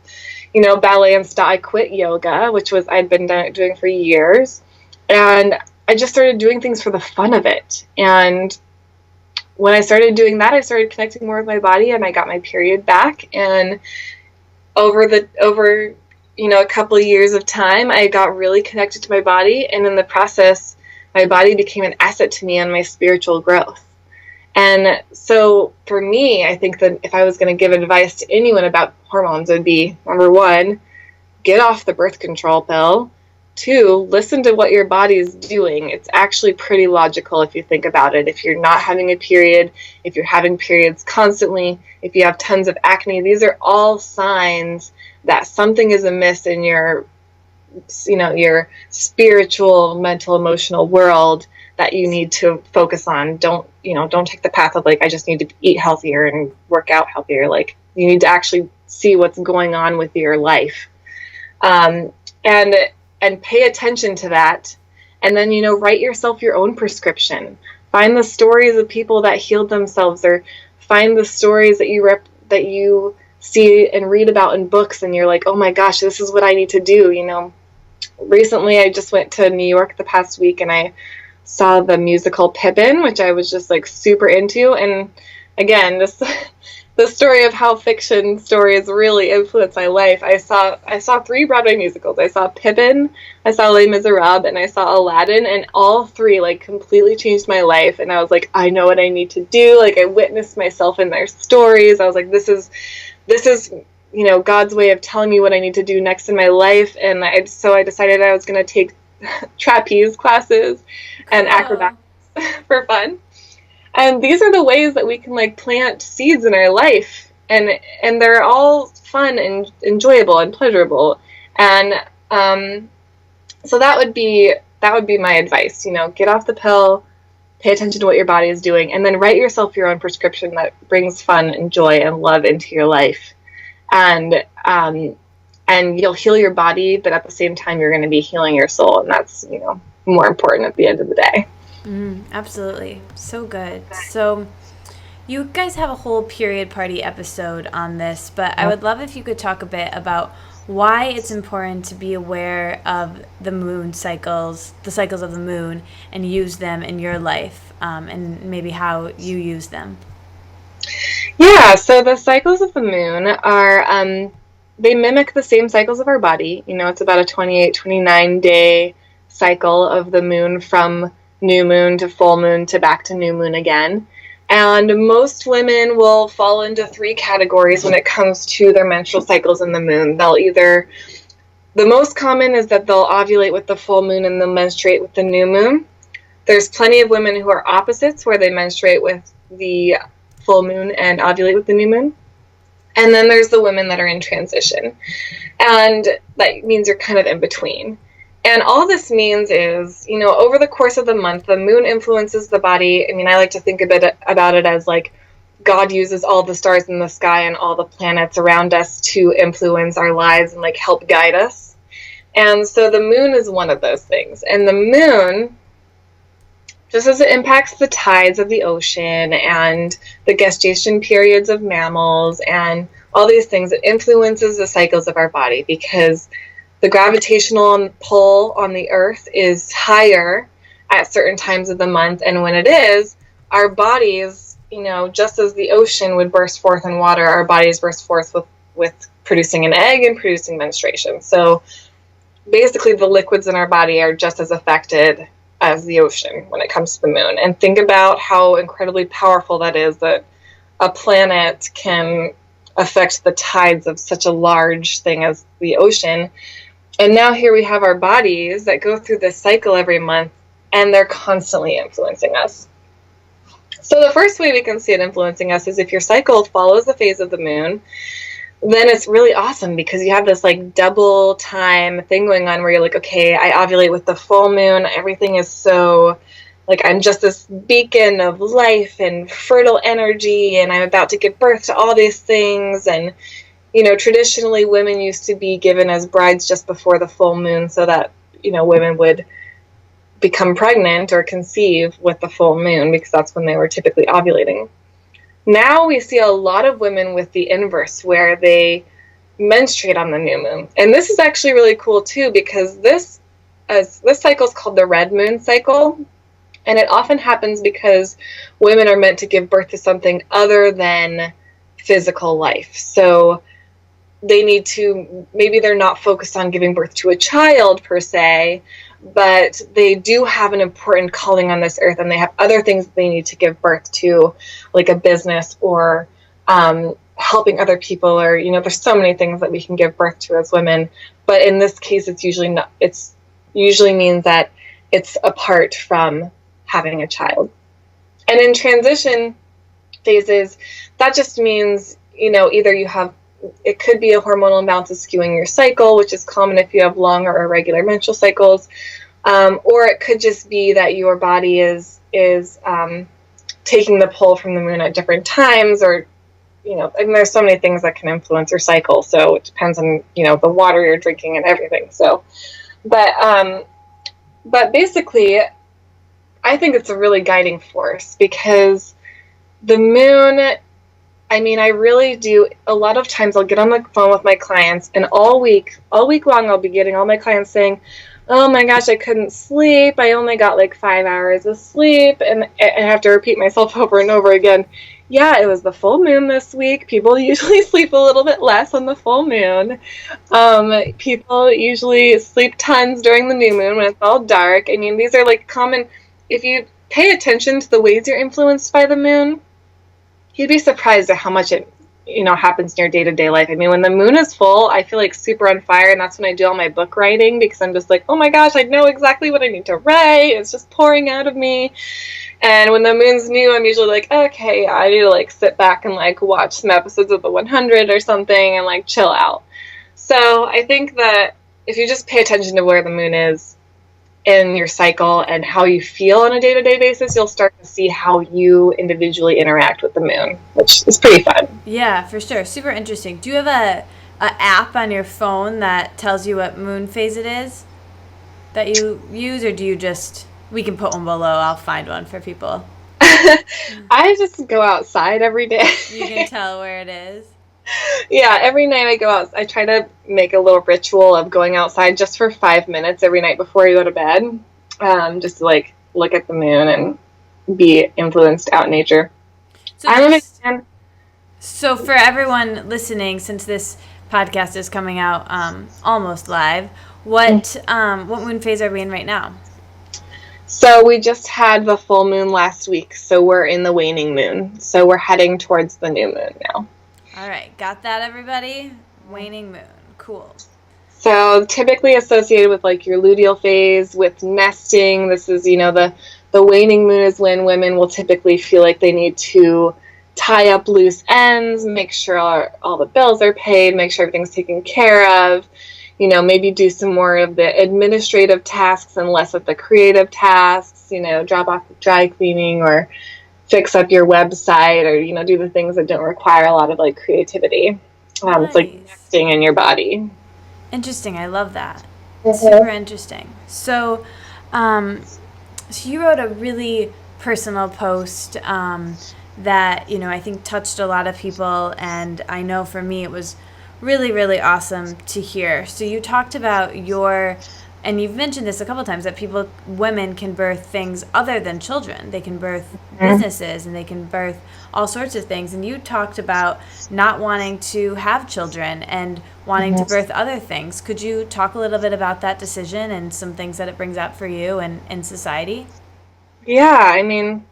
ballet and stuff. I quit yoga, which was I'd been doing for years, and I just started doing things for the fun of it. And when I started doing that, I started connecting more with my body, and I got my period back. And over a couple of years of time, I got really connected to my body, and in the process, my body became an asset to me on my spiritual growth. And so for me, I think that if I was going to give advice to anyone about hormones, it would be, number 1, get off the birth control pill. 2, listen to what your body is doing. It's actually pretty logical if you think about it. If you're not having a period, if you're having periods constantly, if you have tons of acne, these are all signs that something is amiss in your spiritual, mental, emotional world that you need to focus on. Don't take the path of like, I just need to eat healthier and work out healthier. Like, you need to actually see what's going on with your life. And pay attention to that. And then, write yourself your own prescription. Find the stories of people that healed themselves, or find the stories that you see and read about in books, and you're like, oh my gosh, this is what I need to do. Recently I just went to New York the past week, and I saw the musical Pippin, which I was just like super into. And again, this the story of how fiction stories really influence my life. I saw 3 Broadway musicals. I saw Pippin, I saw Les Miserables, and I saw Aladdin, and all 3 like completely changed my life. And I was like, I know what I need to do. Like, I witnessed myself in their stories. I was like, this is God's way of telling me what I need to do next in my life. And so I decided I was going to take trapeze classes and acrobatics for fun. And these are the ways that we can like plant seeds in our life, and they're all fun and enjoyable and pleasurable. And so that would be my advice. Get off the pill, pay attention to what your body is doing, and then write yourself your own prescription that brings fun and joy and love into your life. And you'll heal your body, but at the same time, you're going to be healing your soul, and that's more important at the end of the day. Absolutely. So good. So you guys have a whole period party episode on this, but I would love if you could talk a bit about why it's important to be aware of the moon cycles, the cycles of the moon, and use them in your life, and maybe how you use them. Yeah, so the cycles of the moon are, they mimic the same cycles of our body. It's about a 28, 29-day cycle of the moon from new moon to full moon to back to new moon again. And most women will fall into 3 categories when it comes to their menstrual cycles in the moon. The most common is that they'll ovulate with the full moon and they'll menstruate with the new moon. There's plenty of women who are opposites, where they menstruate with the full moon and ovulate with the new moon. And then there's the women that are in transition. And that means you're kind of in between. And all this means is, over the course of the month, the moon influences the body. I mean, I like to think about it as like God uses all the stars in the sky and all the planets around us to influence our lives and like help guide us. And so the moon is one of those things. And the moon, just as it impacts the tides of the ocean and the gestation periods of mammals and all these things, it influences the cycles of our body, because the gravitational pull on the earth is higher at certain times of the month. And when it is, our bodies, just as the ocean would burst forth in water, our bodies burst forth with producing an egg and producing menstruation. So basically the liquids in our body are just as affected as the ocean when it comes to the moon. And think about how incredibly powerful that is, that a planet can affect the tides of such a large thing as the ocean. And now here we have our bodies that go through this cycle every month, and they're constantly influencing us. So the first way we can see it influencing us is if your cycle follows the phase of the moon, then it's really awesome, because you have this like double time thing going on where you're like, okay, I ovulate with the full moon. Everything is so like, I'm just this beacon of life and fertile energy, and I'm about to give birth to all these things. And traditionally women used to be given as brides just before the full moon so that, women would become pregnant or conceive with the full moon, because that's when they were typically ovulating. Now we see a lot of women with the inverse, where they menstruate on the new moon. And this is actually really cool too, because this cycle is called the red moon cycle. And it often happens because women are meant to give birth to something other than physical life. So maybe they're not focused on giving birth to a child per se, but they do have an important calling on this earth, and they have other things that they need to give birth to, like a business or helping other people, or there's so many things that we can give birth to as women. But in this case, it's usually means that it's apart from having a child. And in transition phases, that just means either you have, it could be a hormonal imbalance skewing your cycle, which is common if you have long or irregular menstrual cycles, or it could just be that your body is taking the pull from the moon at different times, or there's so many things that can influence your cycle. So it depends on the water you're drinking and everything. So, but basically, I think it's a really guiding force, because the moon, I really do. A lot of times I'll get on the phone with my clients, and all week long I'll be getting all my clients saying, oh my gosh, I couldn't sleep. I only got like 5 hours of sleep. And I have to repeat myself over and over again. Yeah, it was the full moon this week. People usually sleep a little bit less on the full moon. People usually sleep tons during the new moon when it's all dark. I mean, these are like common. If you pay attention to the ways you're influenced by the moon, you'd be surprised at how much it happens in your day-to-day life. I mean, when the moon is full, I feel like super on fire, and that's when I do all my book writing, because I'm just like, oh my gosh, I know exactly what I need to write. It's just pouring out of me. And when the moon's new, I'm usually like, okay, I need to like sit back and like watch some episodes of the 100 or something and like chill out. So I think that if you just pay attention to where the moon is in your cycle and how you feel on a day-to-day basis, you'll start to see how you individually interact with the moon, which is pretty fun. Yeah, for sure. Super interesting. Do you have a app on your phone that tells you what moon phase it is that you use, or do you just, we can put one below, I'll find one for people. I just go outside every day. You can tell where it is. Yeah, every night I go out. I try to make a little ritual of going outside just for 5 minutes every night before you go to bed, just to like look at the moon and be influenced out in nature. So for everyone listening, since this podcast is coming out almost live, what moon phase are we in right now? So we just had the full moon last week, so we're in the waning moon. So we're heading towards the new moon now. All right, got that, everybody? Waning moon, cool. So typically associated with like your luteal phase, with nesting. This is, the waning moon is when women will typically feel like they need to tie up loose ends, make sure all the bills are paid, make sure everything's taken care of, maybe do some more of the administrative tasks and less of the creative tasks, drop off the dry cleaning or fix up your website, or do the things that don't require a lot of like creativity. Nice. It's like nesting in your body. Interesting. I love that. Super interesting. So you wrote a really personal post that I think touched a lot of people, and I know for me it was really, really awesome to hear. So you talked about and you've mentioned this a couple times, that women can birth things other than children. They can birth businesses, and they can birth all sorts of things. And you talked about not wanting to have children and wanting to birth other things. Could you talk a little bit about that decision and some things that it brings up for you and in society? Yeah, I mean,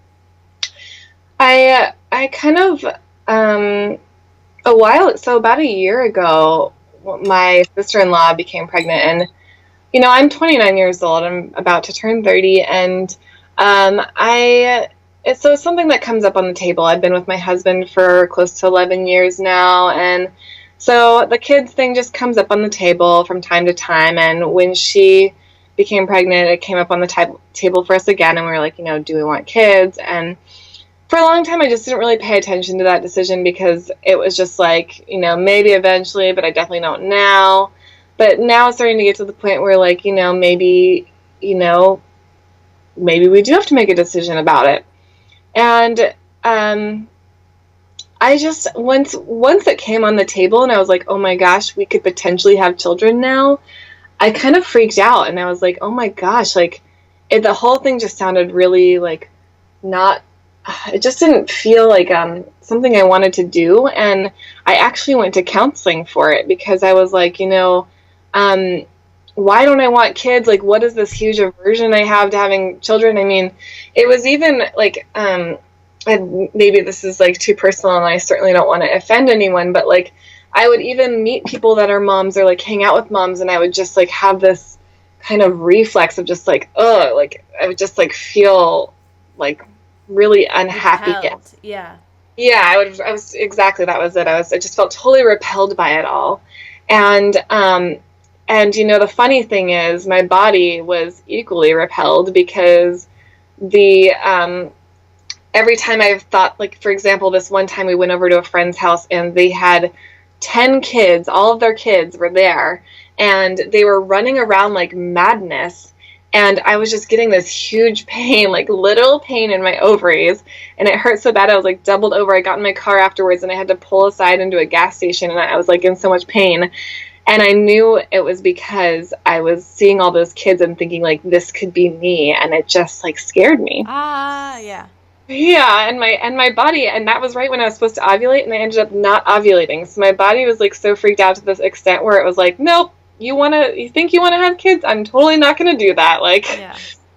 I kind of, about a year ago, my sister-in-law became pregnant, and I'm 29 years old. I'm about to turn 30, and it's something that comes up on the table. I've been with my husband for close to 11 years now, and so the kids thing just comes up on the table from time to time. And when she became pregnant, it came up on the table for us again, and we were like, do we want kids? And for a long time, I just didn't really pay attention to that decision, because it was just like, maybe eventually, but I definitely don't now. But now it's starting to get to the point where, like, maybe we do have to make a decision about it. And I just, once it came on the table and I was like, oh my gosh, we could potentially have children now, I kind of freaked out. And I was like, oh my gosh, like, the whole thing just sounded really, like, it just didn't feel like something I wanted to do. And I actually went to counseling for it, because I was like, why don't I want kids? Like, what is this huge aversion I have to having children? I mean, it was even like, and maybe this is like too personal, and I certainly don't want to offend anyone, but like, I would even meet people that are moms or like hang out with moms, and I would just like have this kind of reflex of just like, oh, like I would just like feel like really unhappy. Yeah. Yeah, I was exactly, that was it. I just felt totally repelled by it all. And the funny thing is, my body was equally repelled, because every time I've thought, like, for example, this one time we went over to a friend's house and they had 10 kids, all of their kids were there, and they were running around like madness. And I was just getting this huge pain, like literal pain in my ovaries. And it hurt so bad I was like doubled over. I got in my car afterwards and I had to pull aside into a gas station, and I was like in so much pain. And I knew it was because I was seeing all those kids and thinking, like, this could be me, and it just, like, scared me. Yeah. Yeah, and my body, and that was right when I was supposed to ovulate, and I ended up not ovulating. So my body was, like, so freaked out to this extent where it was like, nope, you think you wanna have kids? I'm totally not gonna do that. Like, Yeah.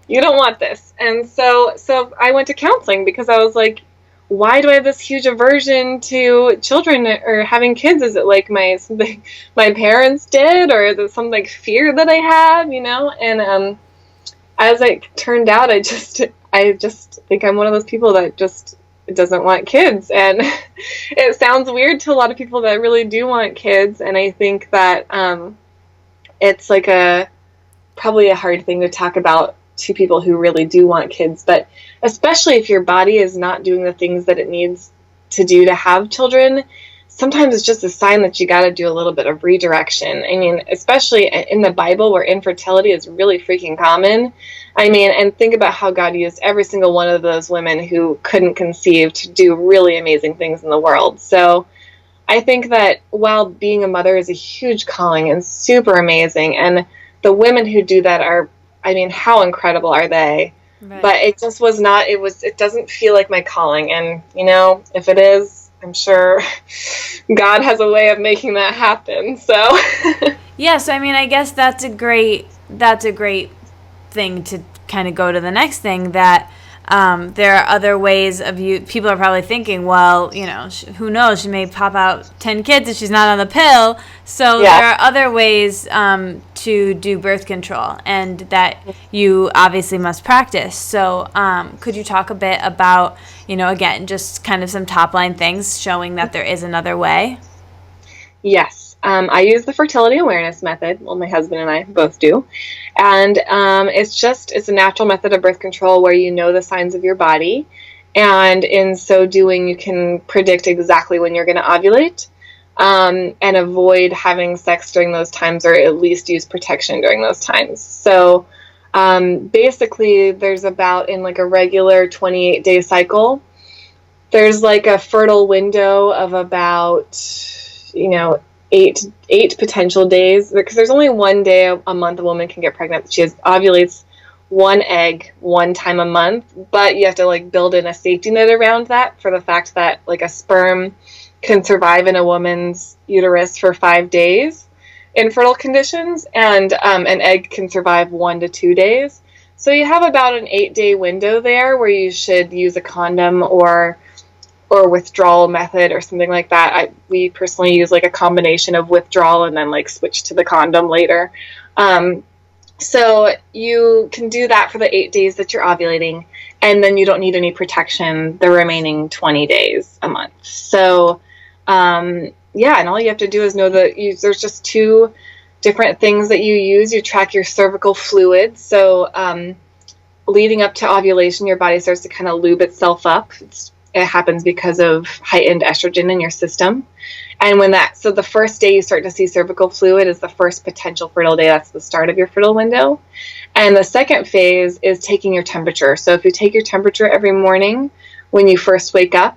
you don't want this. And so I went to counseling because I was like, why do I have this huge aversion to children or having kids? Is it like something my parents did, or is it some like fear that I have, And as it turned out, I just think I'm one of those people that just doesn't want kids. And it sounds weird to a lot of people that really do want kids. And I think that it's like probably a hard thing to talk about to people who really do want kids, but especially if your body is not doing the things that it needs to do to have children, sometimes it's just a sign that you got to do a little bit of redirection. I mean, especially in the Bible where infertility is really freaking common. I mean, and think about how God used every single one of those women who couldn't conceive to do really amazing things in the world. So I think that while being a mother is a huge calling and super amazing, and the women who do that I mean, how incredible are they? Right. But it just was not, it doesn't feel like my calling. And, if it is, I'm sure God has a way of making that happen. So. Yeah. So, I mean, I guess that's a great thing to kind of go to the next thing, that there are other ways of people are probably thinking, well, who knows, she may pop out 10 kids if she's not on the pill. So yeah. There are other ways to do birth control, and that you obviously must practice. So could you talk a bit about, again, just kind of some top line things showing that there is another way? Yes. I use the fertility awareness method. Well, my husband and I both do. And it's a natural method of birth control where you know the signs of your body. And in so doing, you can predict exactly when you're going to ovulate and avoid having sex during those times, or at least use protection during those times. So basically, there's in like a regular 28-day cycle, there's like a fertile window of about, eight potential days, because there's only one day a month a woman can get pregnant. She ovulates one egg one time a month, but you have to like build in a safety net around that for the fact that like a sperm can survive in a woman's uterus for 5 days in fertile conditions, and an egg can survive 1 to 2 days. So you have about an 8-day window there where you should use a condom or withdrawal method or something like that. We personally use like a combination of withdrawal and then like switch to the condom later. So you can do that for the 8 days that you're ovulating, and then you don't need any protection the remaining 20 days a month. So, and all you have to do is know that there's just 2 different things that you use. You track your cervical fluid. So, leading up to ovulation, your body starts to kind of lube itself up. It happens because of heightened estrogen in your system. And so the first day you start to see cervical fluid is the first potential fertile day. That's the start of your fertile window. And the second phase is taking your temperature. So if you take your temperature every morning when you first wake up,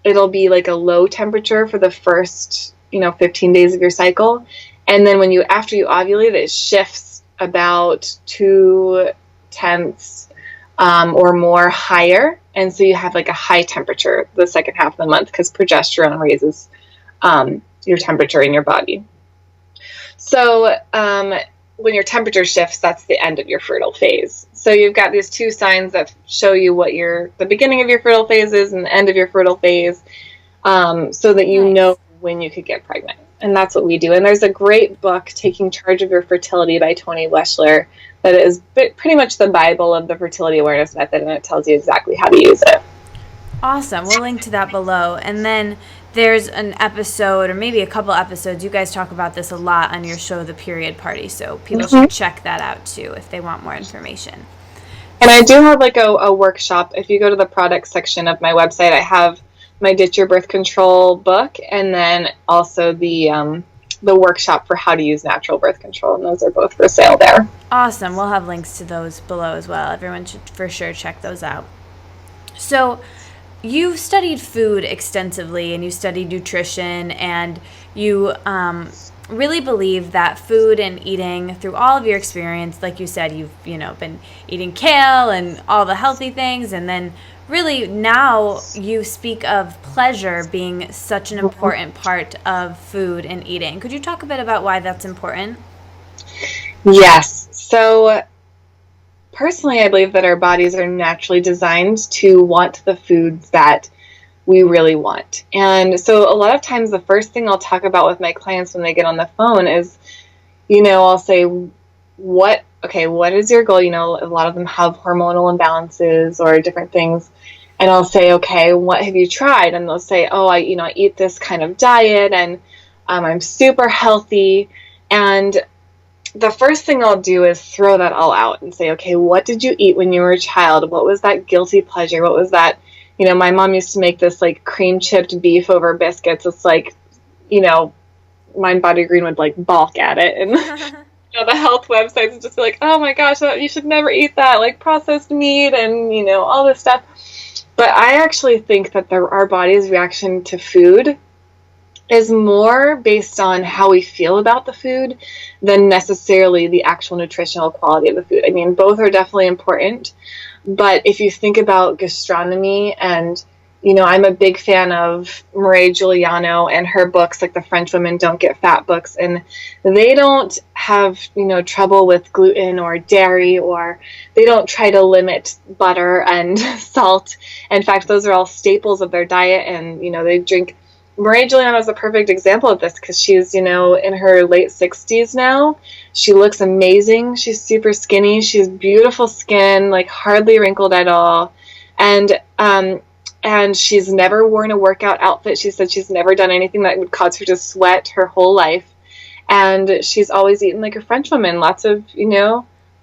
it'll be like a low temperature for the first, 15 days of your cycle. And then after you ovulate, it shifts about 2 tenths or more higher. And so you have like a high temperature the second half of the month, because progesterone raises your temperature in your body. So when your temperature shifts, that's the end of your fertile phase. So you've got these 2 signs that show you what the beginning of your fertile phase is and the end of your fertile phase, so that you know when you could get pregnant. And that's what we do. And there's a great book, Taking Charge of Your Fertility by Toni Weschler, that is pretty much the Bible of the fertility awareness method, and it tells you exactly how to use it. Awesome. We'll link to that below. And then there's an episode, or maybe a couple episodes, you guys talk about this a lot on your show, The Period Party, so people should check that out too if they want more information. And I do have like a workshop. If you go to the product section of my website, I have my Ditch Your Birth Control book, and then also the workshop for how to use natural birth control, and those are both for sale there. Awesome. We'll have links to those below as well. Everyone should for sure check those out. So you've studied food extensively, and you studied nutrition, and you really believe that food and eating, through all of your experience, like you said, you've been eating kale and all the healthy things, and then really now you speak of pleasure being such an important part of food and eating. Could you talk a bit about why that's important? Yes. So personally, I believe that our bodies are naturally designed to want the foods that we really want. And so a lot of times the first thing I'll talk about with my clients when they get on the phone is, I'll say, what is your goal? A lot of them have hormonal imbalances or different things. And I'll say, okay, what have you tried? And they'll say, oh, I eat this kind of diet, and I'm super healthy. And the first thing I'll do is throw that all out and say, okay, what did you eat when you were a child? What was that guilty pleasure? What was that? My mom used to make this like cream chipped beef over biscuits. It's like, Mind Body Green would like balk at it. And the health websites would just be like, oh my gosh, you should never eat that, like processed meat and, all this stuff. But I actually think that our body's reaction to food is more based on how we feel about the food than necessarily the actual nutritional quality of the food. I mean, both are definitely important. But if you think about gastronomy, and, I'm a big fan of Marie Giuliano and her books, like the French Women Don't Get Fat books, and they don't have, trouble with gluten or dairy, or they don't try to limit butter and salt. In fact, those are all staples of their diet, and, they drink. Marie Giuliano is a perfect example of this because she's, in her late 60s now. She looks amazing. She's super skinny. She has beautiful skin, like hardly wrinkled at all. And she's never worn a workout outfit. She said she's never done anything that would cause her to sweat her whole life. And she's always eaten like a French woman, lots of,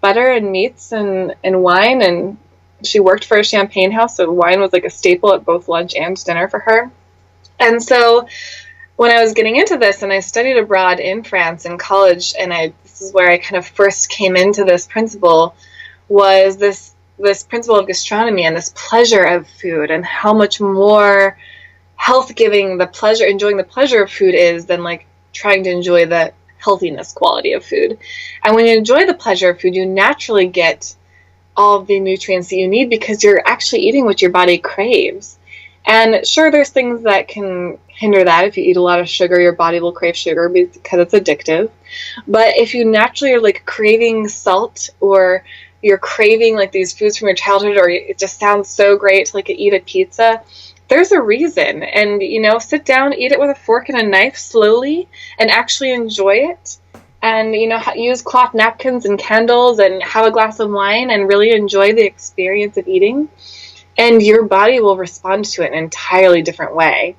butter and meats and wine. And she worked for a champagne house, so wine was like a staple at both lunch and dinner for her. And so when I was getting into this, and I studied abroad in France in college, and this is where I kind of first came into this principle, was this principle of gastronomy and this pleasure of food, and how much more health-giving enjoying the pleasure of food is than like trying to enjoy the healthiness quality of food. And when you enjoy the pleasure of food, you naturally get all of the nutrients that you need because you're actually eating what your body craves. And sure, there's things that can hinder that. If you eat a lot of sugar, your body will crave sugar because it's addictive. But if you naturally are like craving salt, or you're craving like these foods from your childhood, or it just sounds so great to like eat a pizza, there's a reason. And, sit down, eat it with a fork and a knife slowly and actually enjoy it. And, use cloth napkins and candles and have a glass of wine and really enjoy the experience of eating. And your body will respond to it in an entirely different way.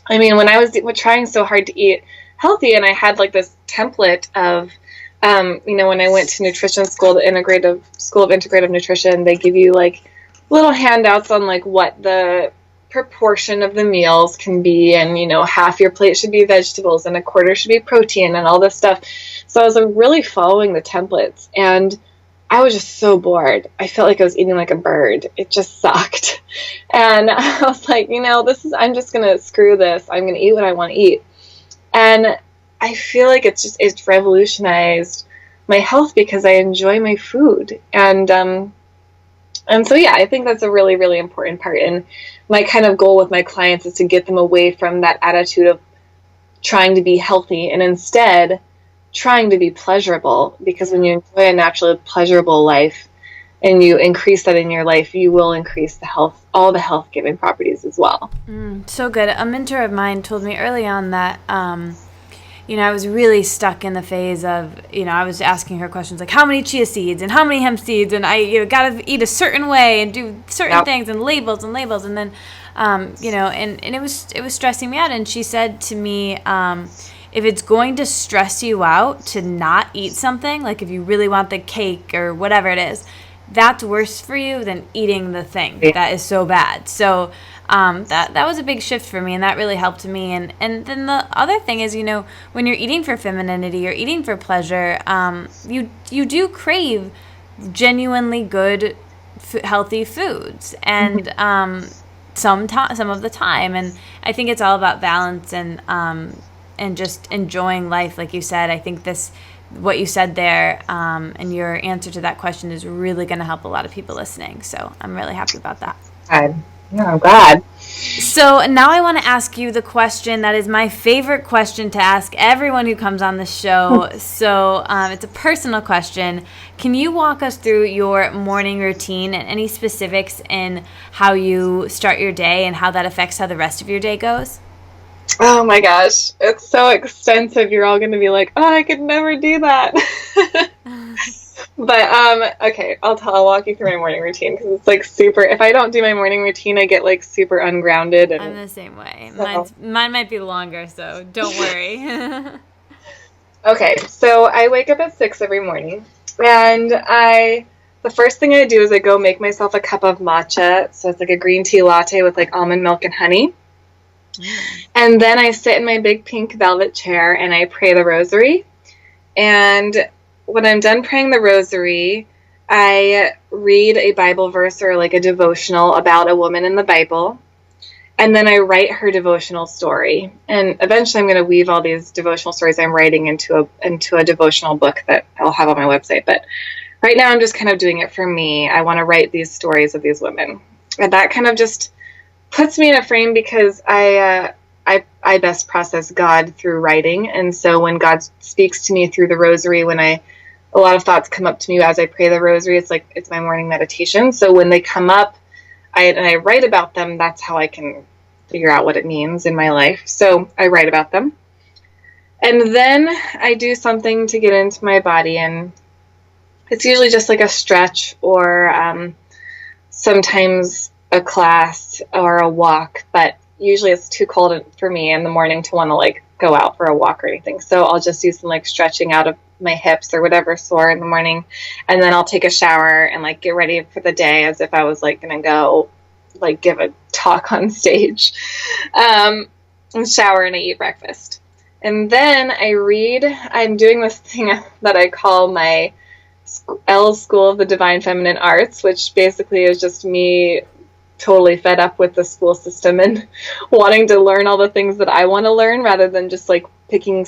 I mean, when I was trying so hard to eat healthy, and I had like this template of, when I went to nutrition school, the School of Integrative Nutrition, they give you like little handouts on like what the proportion of the meals can be, and half your plate should be vegetables and a quarter should be protein and all this stuff. So I was really following the templates, and I was just so bored. I felt like I was eating like a bird. It just sucked. And I was like, I'm just going to screw this. I'm going to eat what I want to eat. And I feel like it's revolutionized my health because I enjoy my food. And so, yeah, I think that's a really, really important part. And my kind of goal with my clients is to get them away from that attitude of trying to be healthy and instead trying to be pleasurable, because when you enjoy a naturally pleasurable life and you increase that in your life, you will increase all the health-giving properties as well. So good. A mentor of mine told me early on that, I was really stuck in the phase of, I was asking her questions like how many chia seeds and how many hemp seeds, and I got to eat a certain way and do certain things, and labels. And then, and it was stressing me out. And she said to me, if it's going to stress you out to not eat something, like if you really want the cake or whatever it is, that's worse for you than eating the thing that is so bad. So that was a big shift for me, and that really helped me. And then the other thing is, when you're eating for femininity or eating for pleasure, you do crave genuinely good, healthy foods, and some of the time. And I think it's all about balance, and and just enjoying life, like you said. I think what you said there, and your answer to that question is really going to help a lot of people listening. So I'm really happy about that. I'm glad. So now I want to ask you the question that is my favorite question to ask everyone who comes on the show. So it's a personal question. Can you walk us through your morning routine and any specifics in how you start your day and how that affects how the rest of your day goes? Oh my gosh, it's so extensive. You're all going to be like, oh, I could never do that. But, okay, I'll walk you through my morning routine because it's like super, if I don't do my morning routine, I get like super ungrounded. And I'm the same way. Mine might be longer, so don't worry. Okay, so I wake up at 6 every morning, and the first thing I do is I go make myself a cup of matcha. So it's like a green tea latte with like almond milk and honey. And then I sit in my big pink velvet chair and I pray the rosary. And when I'm done praying the rosary, I read a Bible verse or like a devotional about a woman in the Bible. And then I write her devotional story. And eventually I'm going to weave all these devotional stories I'm writing into a devotional book that I'll have on my website. But right now I'm just kind of doing it for me. I want to write these stories of these women. And that kind of just puts me in a frame because I best process God through writing. And so when God speaks to me through the rosary, a lot of thoughts come up to me as I pray the rosary, it's like it's my morning meditation. So when they come up and I write about them, that's how I can figure out what it means in my life. So I write about them. And then I do something to get into my body, and it's usually just like a stretch or sometimes a class or a walk, but usually it's too cold for me in the morning to want to like go out for a walk or anything. So I'll just do some like stretching out of my hips or whatever sore in the morning, and then I'll take a shower and like get ready for the day as if I was like gonna go like give a talk on stage, and shower and I eat breakfast. And then I'm doing this thing that I call my ELLE School of the Divine Feminine Arts, which basically is just me totally fed up with the school system and wanting to learn all the things that I want to learn rather than just like picking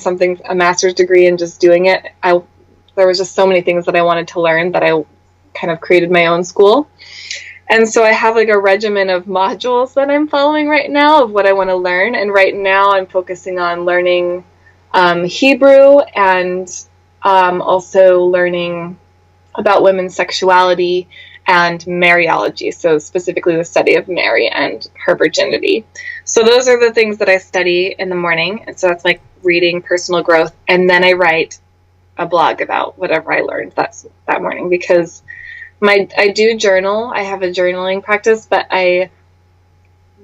a master's degree and just doing it. There was just so many things that I wanted to learn that I kind of created my own school. And so I have like a regimen of modules that I'm following right now of what I want to learn. And right now I'm focusing on learning Hebrew and also learning about women's sexuality and Mariology, so specifically the study of Mary and her virginity. So those are the things that I study in the morning, and so that's like reading, personal growth, and then I write a blog about whatever I learned that morning, because I do journal. I have a journaling practice, but my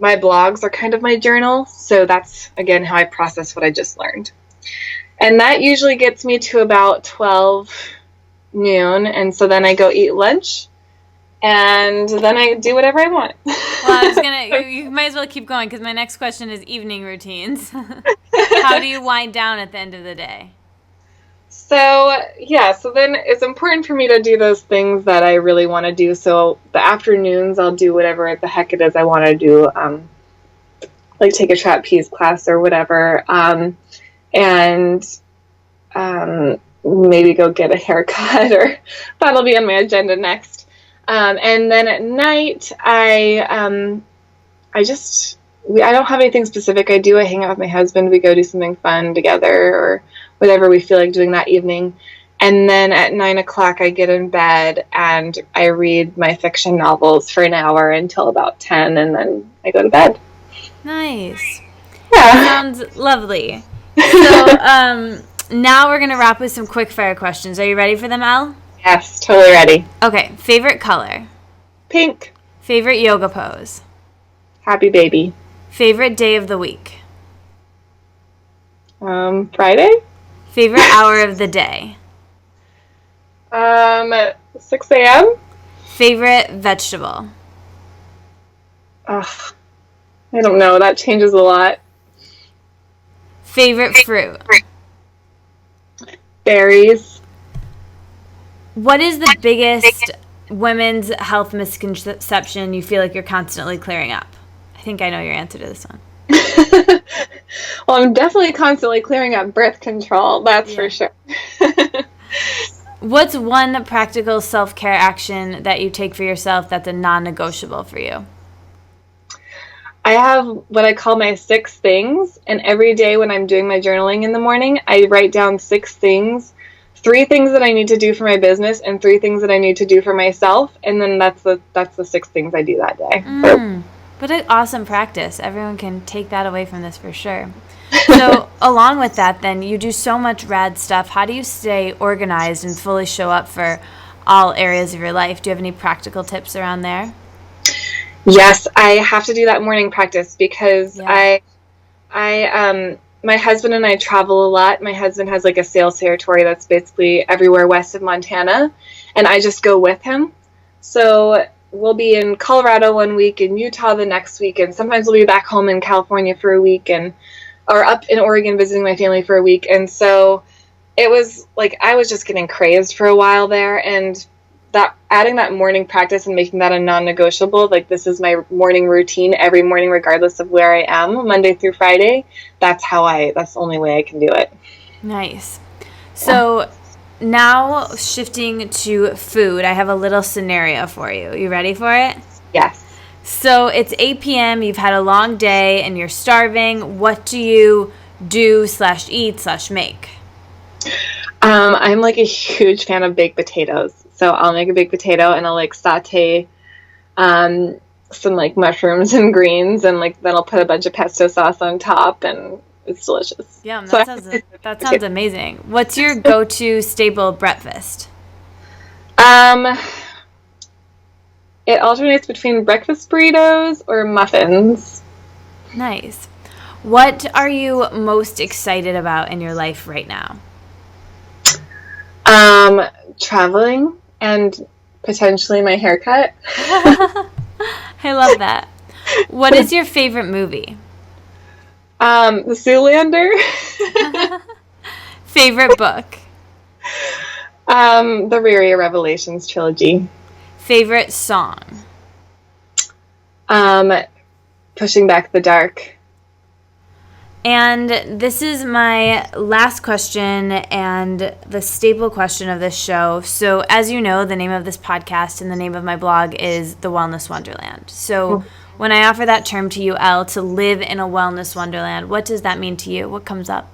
blogs are kind of my journal, so that's, again, how I process what I just learned. And that usually gets me to about 12 noon, and so then I go eat lunch, and then I do whatever I want. Well, you might as well keep going, because my next question is evening routines. How do you wind down at the end of the day? So then it's important for me to do those things that I really want to do. So the afternoons, I'll do whatever the heck it is I want to do, like take a trapeze class or whatever, and maybe go get a haircut, or that'll be on my agenda next. And then at night, I don't have anything specific I do. I hang out with my husband. We go do something fun together or whatever we feel like doing that evening. And then at 9 o'clock, I get in bed and I read my fiction novels for an hour until about 10, and then I go to bed. Nice. Yeah. That sounds lovely. So now we're going to wrap with some quick fire questions. Are you ready for them, Elle? Yes, totally ready. Okay. Favorite color? Pink. Favorite yoga pose? Happy baby. Favorite day of the week? Friday. Favorite hour of the day? 6 a.m. Favorite vegetable? I don't know. That changes a lot. Favorite fruit? Berries. What is the biggest women's health misconception you feel like you're constantly clearing up? I think I know your answer to this one. Well, I'm definitely constantly clearing up birth control, that's for sure. What's one practical self-care action that you take for yourself that's a non-negotiable for you? I have what I call my 6 things, and every day when I'm doing my journaling in the morning, I write down 6 things. 3 things that I need to do for my business and 3 things that I need to do for myself, and then that's the 6 things I do that day. What an awesome practice. Everyone can take that away from this for sure. So along with that, then, you do so much rad stuff. How do you stay organized and fully show up for all areas of your life? Do you have any practical tips around there? Yes, I have to do that morning practice because my husband and I travel a lot. My husband has like a sales territory that's basically everywhere west of Montana, and I just go with him. So we'll be in Colorado one week, in Utah the next week, and sometimes we'll be back home in California for a week, or up in Oregon visiting my family for a week. And so it was like I was just getting crazed for a while there, and that adding that morning practice and making that a non-negotiable, like this is my morning routine every morning regardless of where I am, Monday through Friday, that's the only way I can do it. Nice. So now shifting to food, I have a little scenario for you. You ready for it? Yes. So it's 8 p.m., you've had a long day, and you're starving. What do you do/eat/make? I'm like a huge fan of baked potatoes. So I'll make a baked potato and I'll like saute some like mushrooms and greens, and like then I'll put a bunch of pesto sauce on top, and it's delicious. Yeah, that sounds amazing. What's your go-to staple breakfast? It alternates between breakfast burritos or muffins. Nice. What are you most excited about in your life right now? Traveling and potentially my haircut. I love that. What is your favorite movie? The Zoolander. Favorite book? The Riri Revelations trilogy. Favorite song? Pushing Back the Dark. And this is my last question and the staple question of this show. So as you know, the name of this podcast and the name of my blog is The Wellness Wonderland. So when I offer that term to you, Elle, to live in a wellness wonderland, what does that mean to you? What comes up?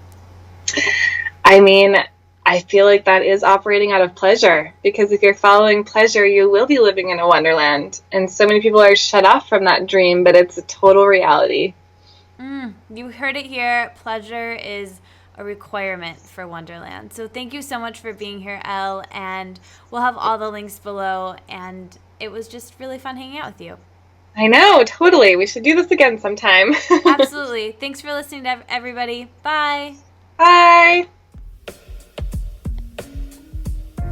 I mean, I feel like that is operating out of pleasure, because if you're following pleasure, you will be living in a wonderland. And so many people are shut off from that dream, but it's a total reality. You heard it here. Pleasure is a requirement for Wonderland. So thank you so much for being here, Elle, and we'll have all the links below, and it was just really fun hanging out with you. I know, totally. We should do this again sometime. Absolutely. Thanks for listening to everybody. Bye. Bye.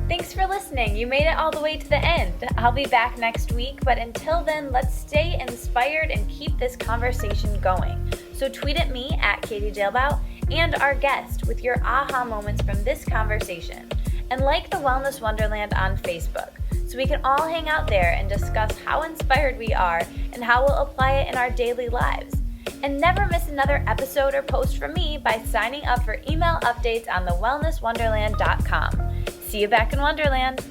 Thanks for listening. You made it all the way to the end. I'll be back next week, but until then, let's stay inspired and keep this conversation going. So tweet at me at Katie Dalebout and our guest with your aha moments from this conversation. And like the Wellness Wonderland on Facebook, so we can all hang out there and discuss how inspired we are and how we'll apply it in our daily lives. And never miss another episode or post from me by signing up for email updates on thewellnesswonderland.com. See you back in Wonderland.